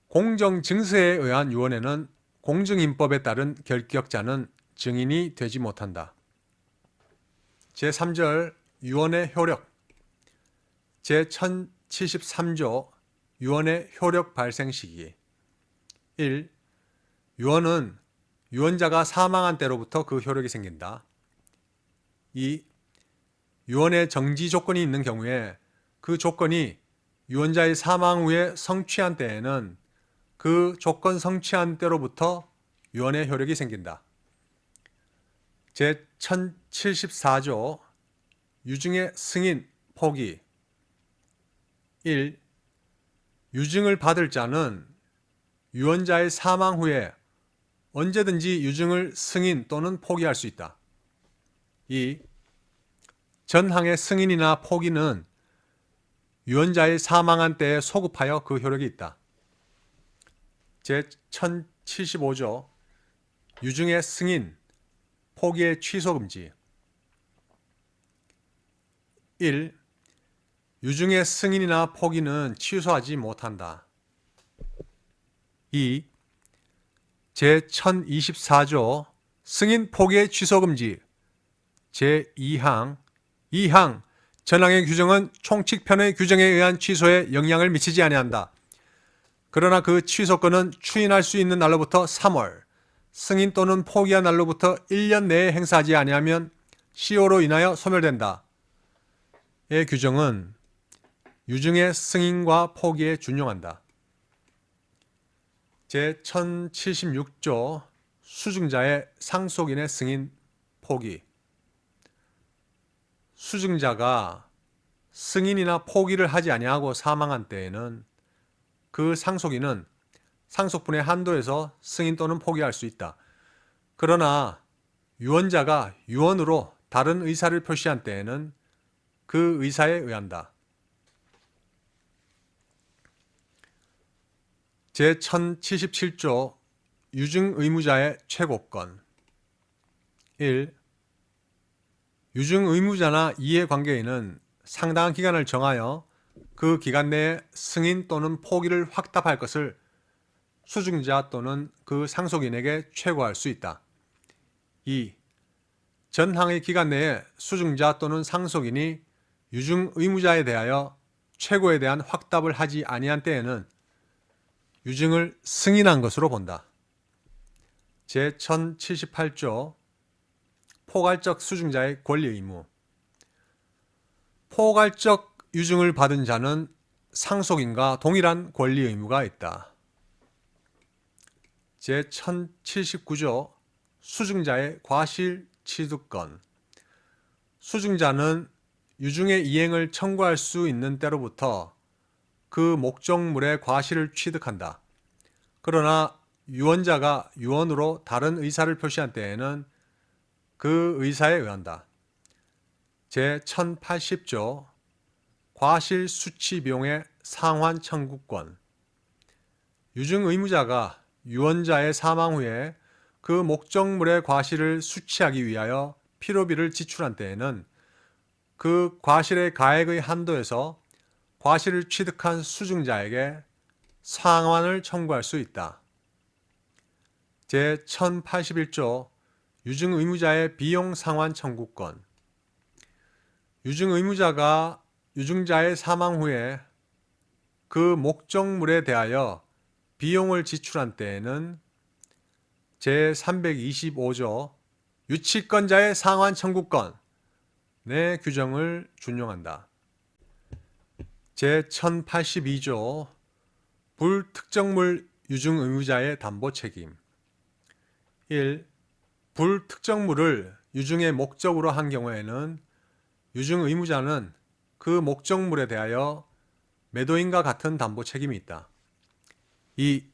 공정 증서에 의한 유언에는 공증인법에 따른 결격자는 증인이 되지 못한다. 제3절 유언의 효력 제1073조 유언의 효력 발생 시기 1. 유언은 유언자가 사망한 때로부터 그 효력이 생긴다. 2. 유언의 정지 조건이 있는 경우에 그 조건이 유언자의 사망 후에 성취한 때에는 그 조건 성취한 때로부터 유언의 효력이 생긴다. 제1074조 유증의 승인 포기 1. 유증을 받을 자는 유언자의 사망 후에 언제든지 유증을 승인 또는 포기할 수 있다. 2. 전항의 승인이나 포기는 유언자의 사망한 때에 소급하여 그 효력이 있다. 제1075조 유증의 승인, 포기의 취소 금지 1. 유증의 승인이나 포기는 취소하지 못한다. 2. 제1024조 승인 포기의 취소 금지 제2항 2항 전항의 규정은 총칙편의 규정에 의한 취소에 영향을 미치지 아니한다. 그러나 그 취소권은 추인할 수 있는 날로부터 3월, 승인 또는 포기한 날로부터 1년 내에 행사하지 아니하면 시효로 인하여 소멸된다. 의 규정은 유증의 승인과 포기에 준용한다. 제1076조 수증자의 상속인의 승인 포기 수증자가 승인이나 포기를 하지 아니하고 사망한 때에는 그 상속인은 상속분의 한도에서 승인 또는 포기할 수 있다. 그러나 유언자가 유언으로 다른 의사를 표시한 때에는 그 의사에 의한다. 제1077조 유증의무자의 최고권 1. 유증의무자나 이해관계인은 상당한 기간을 정하여 그 기간 내에 승인 또는 포기를 확답할 것을 수증자 또는 그 상속인에게 최고할 수 있다. 2. 전항의 기간 내에 수증자 또는 상속인이 유증의무자에 대하여 최고에 대한 확답을 하지 아니한 때에는 유증을 승인한 것으로 본다. 제1078조 포괄적 수증자의 권리 의무 포괄적 유증을 받은 자는 상속인과 동일한 권리 의무가 있다. 제1079조 수증자의 과실 취득권 수증자는 유증의 이행을 청구할 수 있는 때로부터 그 목적물의 과실을 취득한다. 그러나 유언자가 유언으로 다른 의사를 표시한 때에는 그 의사에 의한다. 제1080조 과실 수취 비용의 상환 청구권 유증 의무자가 유언자의 사망 후에 그 목적물의 과실을 수취하기 위하여 필요비를 지출한 때에는 그 과실의 가액의 한도에서 과실을 취득한 수증자에게 상환을 청구할 수 있다. 제1081조 유증의무자의 비용 상환 청구권 유증의무자가 유증자의 사망 후에 그 목적물에 대하여 비용을 지출한 때에는 제325조 유치권자의 상환 청구권 내 규정을 준용한다. 제1082조 불특정물 유증의무자의 담보 책임 1. 불특정물을 유증의 목적으로 한 경우에는 유증의무자는 그 목적물에 대하여 매도인과 같은 담보 책임이 있다. 2.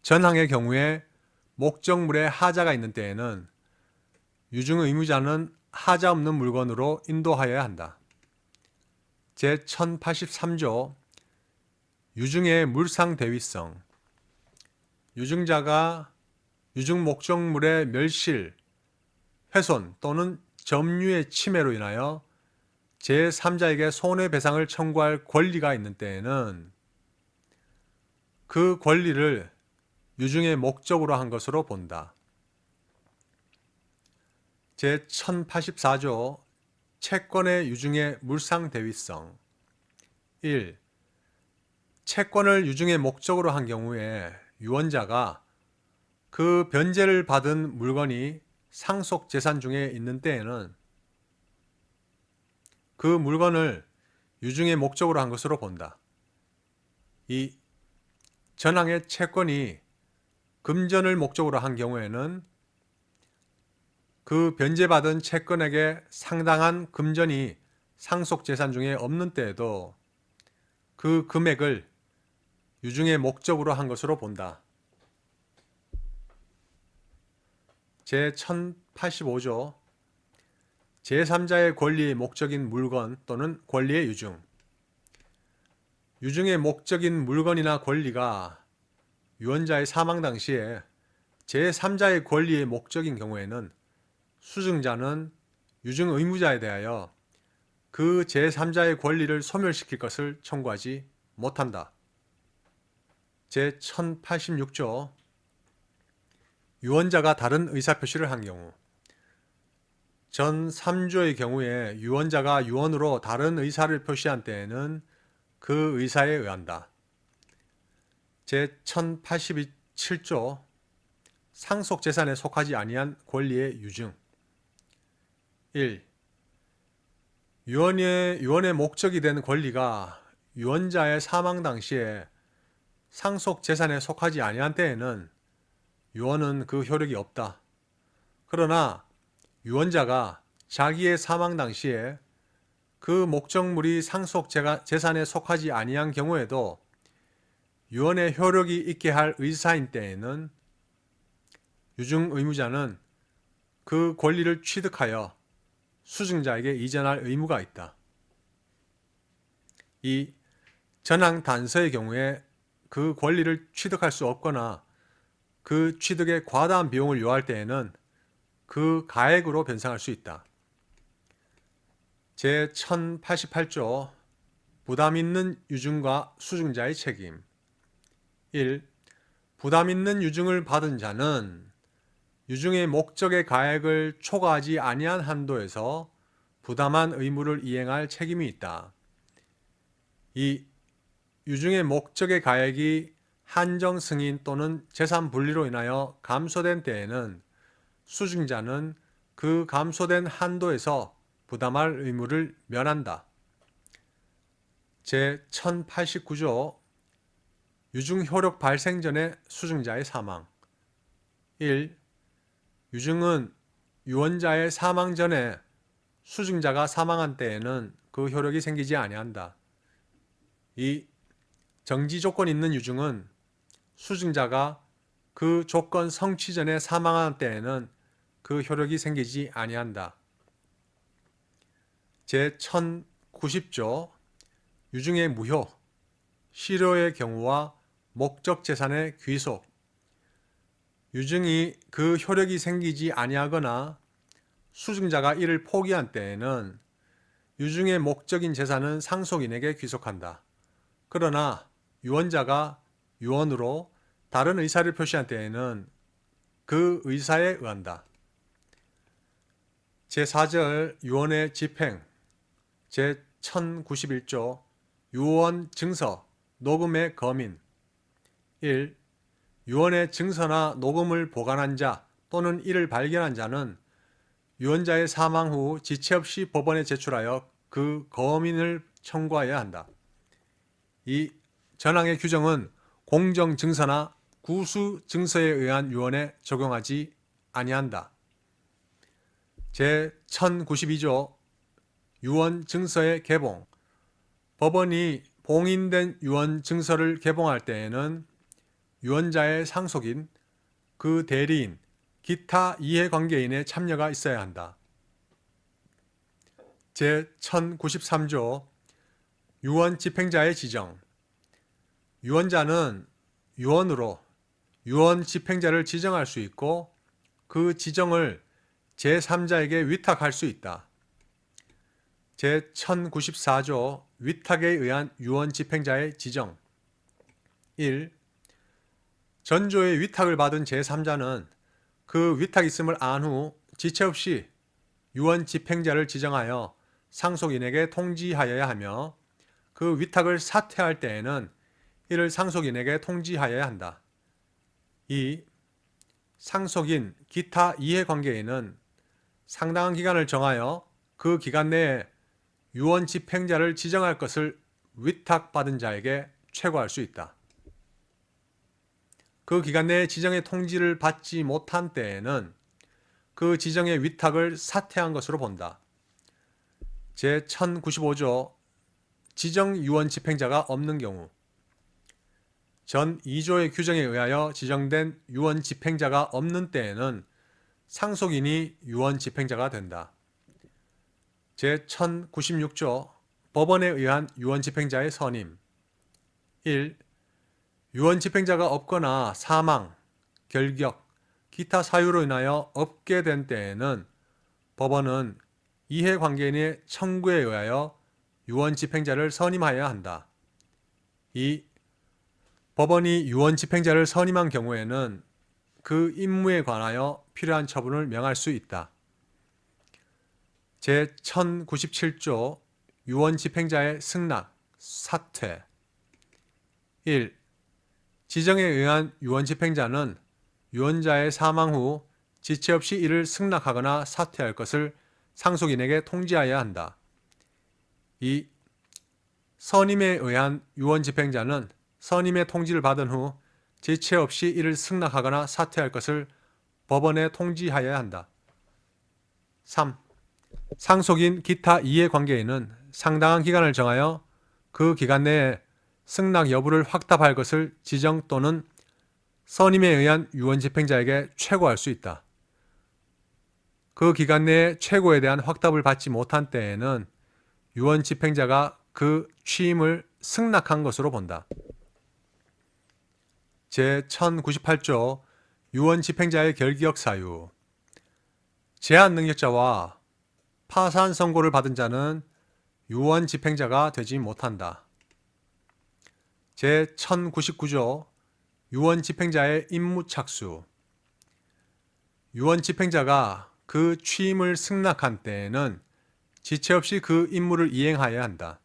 전항의 경우에 목적물에 하자가 있는 때에는 유증의무자는 하자 없는 물건으로 인도하여야 한다. 제1083조 유증의 물상대위성 유증자가 유증 목적물의 멸실, 훼손 또는 점유의 침해로 인하여 제3자에게 손해배상을 청구할 권리가 있는 때에는 그 권리를 유증의 목적으로 한 것으로 본다. 제1084조 채권의 유증의 물상대위성 1. 채권을 유증의 목적으로 한 경우에 유언자가 그 변제를 받은 물건이 상속 재산 중에 있는 때에는 그 물건을 유증의 목적으로 한 것으로 본다. 이 전항의 채권이 금전을 목적으로 한 경우에는 그 변제받은 채권에게 상당한 금전이 상속재산 중에 없는 때에도 그 금액을 유증의 목적으로 한 것으로 본다. 제1085조 제3자의 권리의 목적인 물건 또는 권리의 유증. 유증의 목적인 물건이나 권리가 유언자의 사망 당시에 제3자의 권리의 목적인 경우에는 수증자는 유증 의무자에 대하여 그 제3자의 권리를 소멸시킬 것을 청구하지 못한다. 제1086조 유언자가 다른 의사표시를 한 경우 전 3조의 경우에 유언자가 유언으로 다른 의사를 표시한 때에는 그 의사에 의한다. 제1087조 상속재산에 속하지 아니한 권리의 유증 1. 유언의 목적이 된 권리가 유언자의 사망 당시에 상속재산에 속하지 아니한 때에는 유언은 그 효력이 없다. 그러나 유언자가 자기의 사망 당시에 그 목적물이 상속재산에 속하지 아니한 경우에도 유언의 효력이 있게 할 의사인 때에는 유증 의무자는 그 권리를 취득하여 수증자에게 이전할 의무가 있다. 이 전항 단서의 경우에 그 권리를 취득할 수 없거나 그 취득에 과다한 비용을 요할 때에는 그 가액으로 변상할 수 있다. 제1088조 부담 있는 유증과 수증자의 책임 1. 부담 있는 유증을 받은 자는 유증의 목적의 가액을 초과하지 아니한 한도에서 부담한 의무를 이행할 책임이 있다. 2. 유증의 목적의 가액이 한정 승인 또는 재산 분리로 인하여 감소된 때에는 수증자는 그 감소된 한도에서 부담할 의무를 면한다. 제1089조 유증 효력 발생 전의 수증자의 사망 1. 유증은 유언자의 사망 전에 수증자가 사망한 때에는 그 효력이 생기지 아니한다. 2. 정지 조건 있는 유증은 수증자가 그 조건 성취 전에 사망한 때에는 그 효력이 생기지 아니한다. 제1090조 유증의 무효, 실효의 경우와 목적 재산의 귀속 유증이 그 효력이 생기지 아니하거나 수증자가 이를 포기한 때에는 유증의 목적인 재산은 상속인에게 귀속한다. 그러나 유언자가 유언으로 다른 의사를 표시한 때에는 그 의사에 의한다. 제4절 유언의 집행 제1091조 유언 증서 녹음의 검인 1. 유언의 증서나 녹음을 보관한 자 또는 이를 발견한 자는 유언자의 사망 후 지체 없이 법원에 제출하여 그 검인을 청구하여야 한다. 이 전항의 규정은 공정증서나 구수증서에 의한 유언에 적용하지 아니한다. 제1092조 유언증서의 개봉 법원이 봉인된 유언증서를 개봉할 때에는 유언자의 상속인, 그 대리인, 기타 이해관계인의 참여가 있어야 한다. 제1093조 유언 집행자의 지정 유언자는 유언으로 유언 집행자를 지정할 수 있고 그 지정을 제3자에게 위탁할 수 있다. 제1094조 위탁에 의한 유언 집행자의 지정 1. 전조의 위탁을 받은 제3자는 그 위탁 있음을 안 후 지체 없이 유언 집행자를 지정하여 상속인에게 통지하여야 하며 그 위탁을 사퇴할 때에는 이를 상속인에게 통지하여야 한다. 2. 상속인, 기타 이해관계인은 상당한 기간을 정하여 그 기간 내에 유언 집행자를 지정할 것을 위탁받은 자에게 최고할 수 있다. 그 기간 내에 지정의 통지를 받지 못한 때에는 그 지정의 위탁을 사퇴한 것으로 본다. 제1095조 지정 유언 집행자가 없는 경우 전 2조의 규정에 의하여 지정된 유언 집행자가 없는 때에는 상속인이 유언 집행자가 된다. 제1096조 법원에 의한 유언 집행자의 선임 1. 유언 집행자가 없거나 사망, 결격, 기타 사유로 인하여 없게 된 때에는 법원은 이해관계인의 청구에 의하여 유언 집행자를 선임하여야 한다. 2. 법원이 유언 집행자를 선임한 경우에는 그 임무에 관하여 필요한 처분을 명할 수 있다. 제1097조 유언 집행자의 승낙, 사퇴 1. 지정에 의한 유언 집행자는 유언자의 사망 후 지체 없이 이를 승낙하거나 사퇴할 것을 상속인에게 통지하여야 한다. 2. 선임에 의한 유언 집행자는 선임의 통지를 받은 후 지체 없이 이를 승낙하거나 사퇴할 것을 법원에 통지하여야 한다. 3. 상속인 기타 이해관계인은 상당한 기간을 정하여 그 기간 내에 승낙 여부를 확답할 것을 지정 또는 선임에 의한 유언 집행자에게 최고할 수 있다. 그 기간 내에 최고에 대한 확답을 받지 못한 때에는 유언 집행자가 그 취임을 승낙한 것으로 본다. 제1098조 유언 집행자의 결기역 사유 제한 능력자와 파산 선고를 받은 자는 유언 집행자가 되지 못한다. 제1099조 유언 집행자의 임무 착수 유언 집행자가 그 취임을 승낙한 때에는 지체 없이 그 임무를 이행하여야 한다.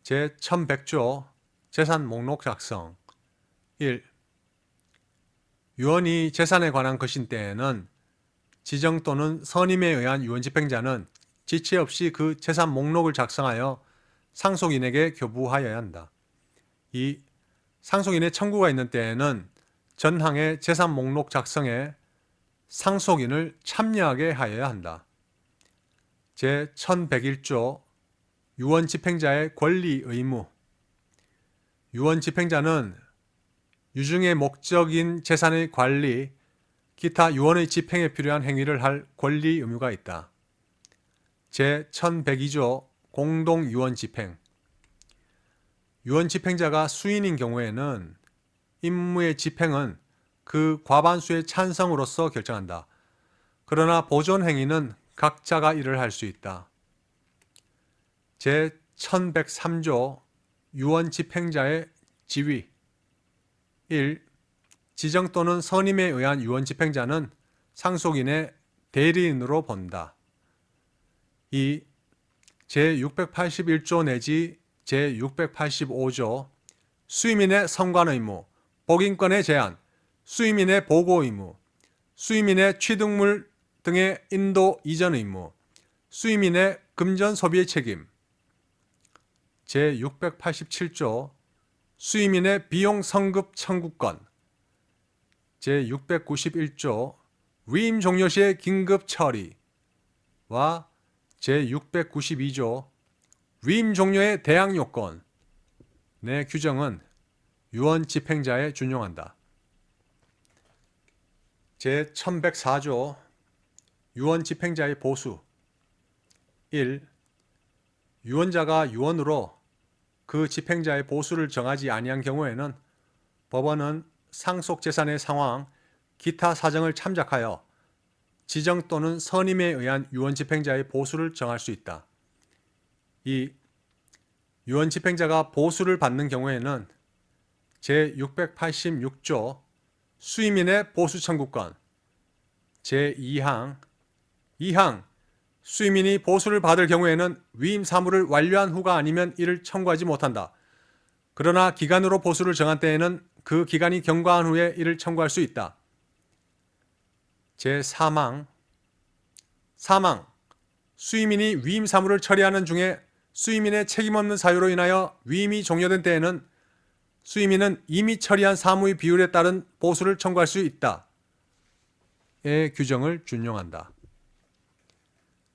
제1100조 재산 목록 작성 1. 유언이 재산에 관한 것인 때에는 지정 또는 선임에 의한 유언 집행자는 지체 없이 그 재산 목록을 작성하여 상속인에게 교부하여야 한다. 2. 상속인의 청구가 있는 때에는 전항의 재산 목록 작성에 상속인을 참여하게 하여야 한다. 제1101조 유언 집행자의 권리 의무 유언 집행자는 유증의 목적인 재산의 관리, 기타 유언의 집행에 필요한 행위를 할 권리 의무가 있다. 제1102조 공동 유언 집행 유언 집행자가 수인인 경우에는 임무의 집행은 그 과반수의 찬성으로서 결정한다. 그러나 보존 행위는 각자가 이를 할 수 있다. 제1103조 유언 집행자의 지위 1. 지정 또는 선임에 의한 유언 집행자는 상속인의 대리인으로 본다. 2. 제681조 내지 제685조 수임인의 선관 의무, 복인권의 제한, 수임인의 보고 의무, 수임인의 취득물 등의 인도 이전 의무, 수임인의 금전 소비의 책임 제687조 수임인의 비용 성급 청구권 제691조 위임 종료 시의 긴급 처리와 제692조 위임 종료의 대항 요건 내 규정은 유언 집행자에 준용한다. 제1104조 유언 집행자의 보수 1. 유언자가 유언으로 그 집행자의 보수를 정하지 아니한 경우에는 법원은 상속 재산의 상황, 기타 사정을 참작하여 지정 또는 선임에 의한 유언 집행자의 보수를 정할 수 있다. 2. 유언 집행자가 보수를 받는 경우에는 제686조 수임인의 보수 청구권 제2항 2항 수임인이 보수를 받을 경우에는 위임 사무를 완료한 후가 아니면 이를 청구하지 못한다. 그러나 기간으로 보수를 정한 때에는 그 기간이 경과한 후에 이를 청구할 수 있다. 제3항 사망 수의민이 위임 사무를 처리하는 중에 수의민의 책임없는 사유로 인하여 위임이 종료된 때에는 수의민은 이미 처리한 사무의 비율에 따른 보수를 청구할 수 있다. 의 규정을 준용한다.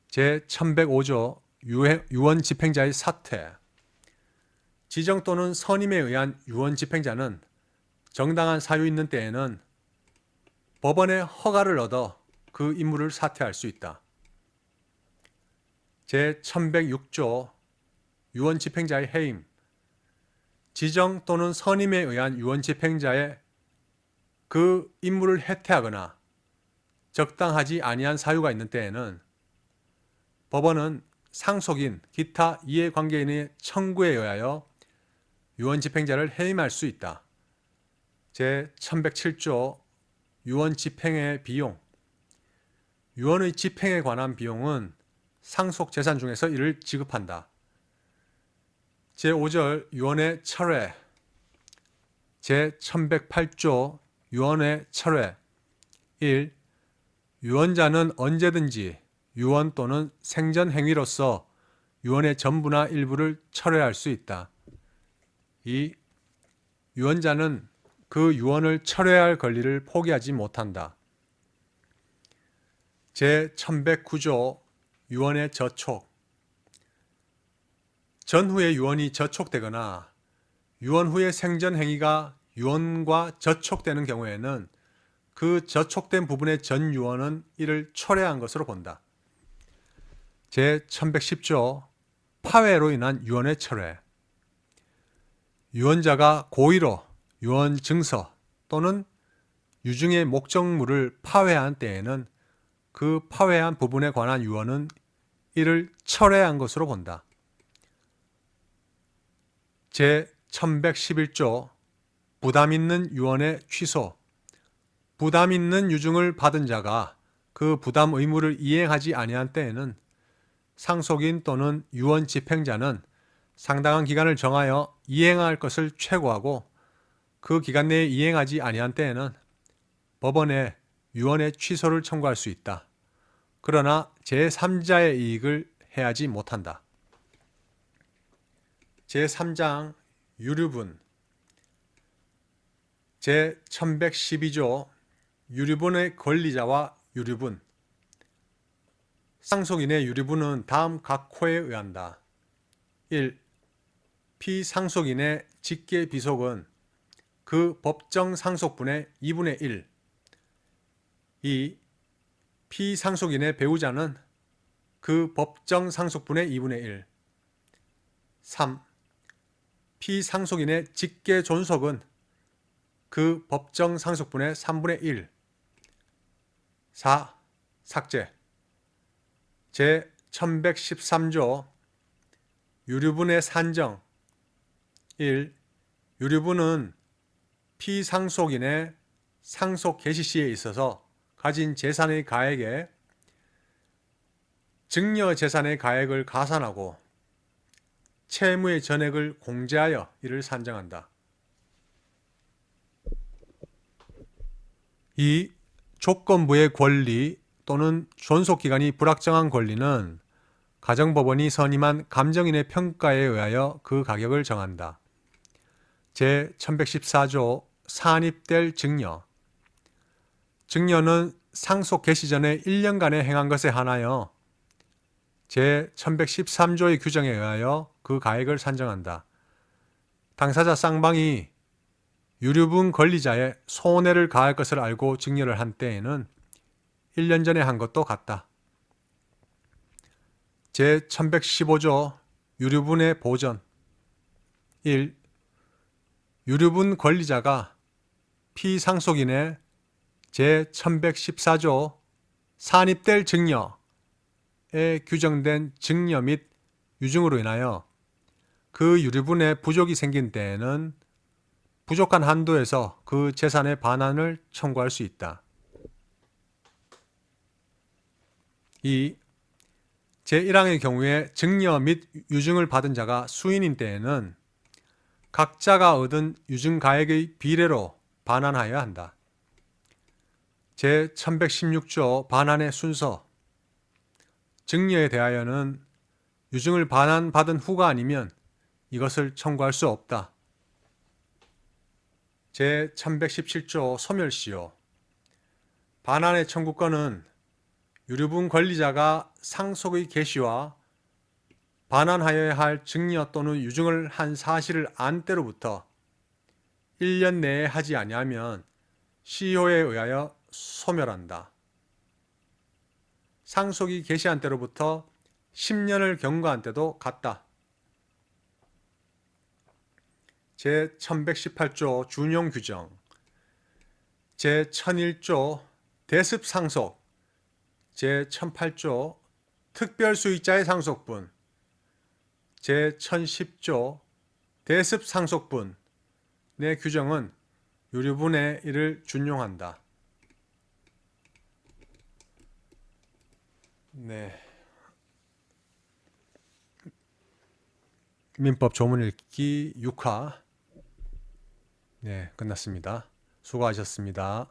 제1105조 유언 집행자의 사퇴. 지정 또는 선임에 의한 유언 집행자는 정당한 사유 있는 때에는 법원의 허가를 얻어 그 임무를 사퇴할 수 있다. 제1106조 유언 집행자의 해임. 지정 또는 선임에 의한 유언 집행자의 그 임무를 해태하거나 적당하지 아니한 사유가 있는 때에는 법원은 상속인 기타 이해관계인의 청구에 의하여 유언 집행자를 해임할 수 있다. 제1107조 유언 집행의 비용. 유언의 집행에 관한 비용은 상속 재산 중에서 이를 지급한다. 제5절 유언의 철회. 제1108조 유언의 철회. 1. 유언자는 언제든지 유언 또는 생전 행위로서 유언의 전부나 일부를 철회할 수 있다. 2. 유언자는 그 유언을 철회할 권리를 포기하지 못한다. 제1109조 유언의 저촉. 전후의 유언이 저촉되거나 유언 후의 생전 행위가 유언과 저촉되는 경우에는 그 저촉된 부분의 전 유언은 이를 철회한 것으로 본다. 제1110조 파회로 인한 유언의 철회. 유언자가 고의로 유언 증서 또는 유증의 목적물을 파회한 때에는 그 파회한 부분에 관한 유언은 이를 철회한 것으로 본다. 제1111조 부담 있는 유언의 취소. 부담 있는 유증을 받은 자가 그 부담 의무를 이행하지 아니한 때에는 상속인 또는 유언 집행자는 상당한 기간을 정하여 이행할 것을 최고하고 그 기간 내에 이행하지 아니한 때에는 법원에 유언의 취소를 청구할 수 있다. 그러나 제3자의 이익을 해하지 못한다. 제3장 유류분. 제1112조 유류분의 권리자와 유류분. 상속인의 유류분은 다음 각호에 의한다. 1. 피상속인의 직계 비속은 그 법정 상속분의 2분의 1. 2. 피상속인의 배우자는 그 법정 상속분의 2분의 1. 3. 피상속인의 직계 존속은 그 법정 상속분의 3분의 1. 4. 삭제. 제1113조 유류분의 산정. 1. 유류분은 피상속인의 상속 개시 시에 있어서 가진 재산의 가액에 증여 재산의 가액을 가산하고 채무의 전액을 공제하여 이를 산정한다. 2. 조건부의 권리 또는 존속기간이 불확정한 권리는 가정법원이 선임한 감정인의 평가에 의하여 그 가격을 정한다. 제1114조 산입될 증여. 증여는 상속 개시 전에 1년간에 행한 것에 한하여 제1113조의 규정에 의하여 그 가액을 산정한다. 당사자 쌍방이 유류분 권리자의 손해를 가할 것을 알고 증여를 한 때에는 1년 전에 한 것도 같다. 제1115조 유류분의 보전. 1. 유류분 권리자가 피상속인의 제1114조 산입될 증여에 규정된 증여 및 유증으로 인하여 그 유류분의 부족이 생긴 때에는 부족한 한도에서 그 재산의 반환을 청구할 수 있다. 2. 제1항의 경우에 증여 및 유증을 받은 자가 수인인 때에는 각자가 얻은 유증 가액의 비례로 반환하여야 한다. 제1116조 반환의 순서. 증여에 대하여는 유증을 반환받은 후가 아니면 이것을 청구할 수 없다. 제1117조 소멸시효. 반환의 청구권은 유류분 권리자가 상속의 개시와 반환하여야 할 증여 또는 유증을 한 사실을 안 때로부터 1년 내에 하지 아니하면 시효에 의하여 소멸한다. 상속이 개시한 때로부터 10년을 경과한 때도 같다. 제1118조 준용 규정. 제1001조 대습상속. 제1008조 특별수익자의 상속분. 제1010조 대습상속분 내 규정은 유류분의 이를 준용한다. 네. 민법 조문 읽기 6화. 네, 끝났습니다. 수고하셨습니다.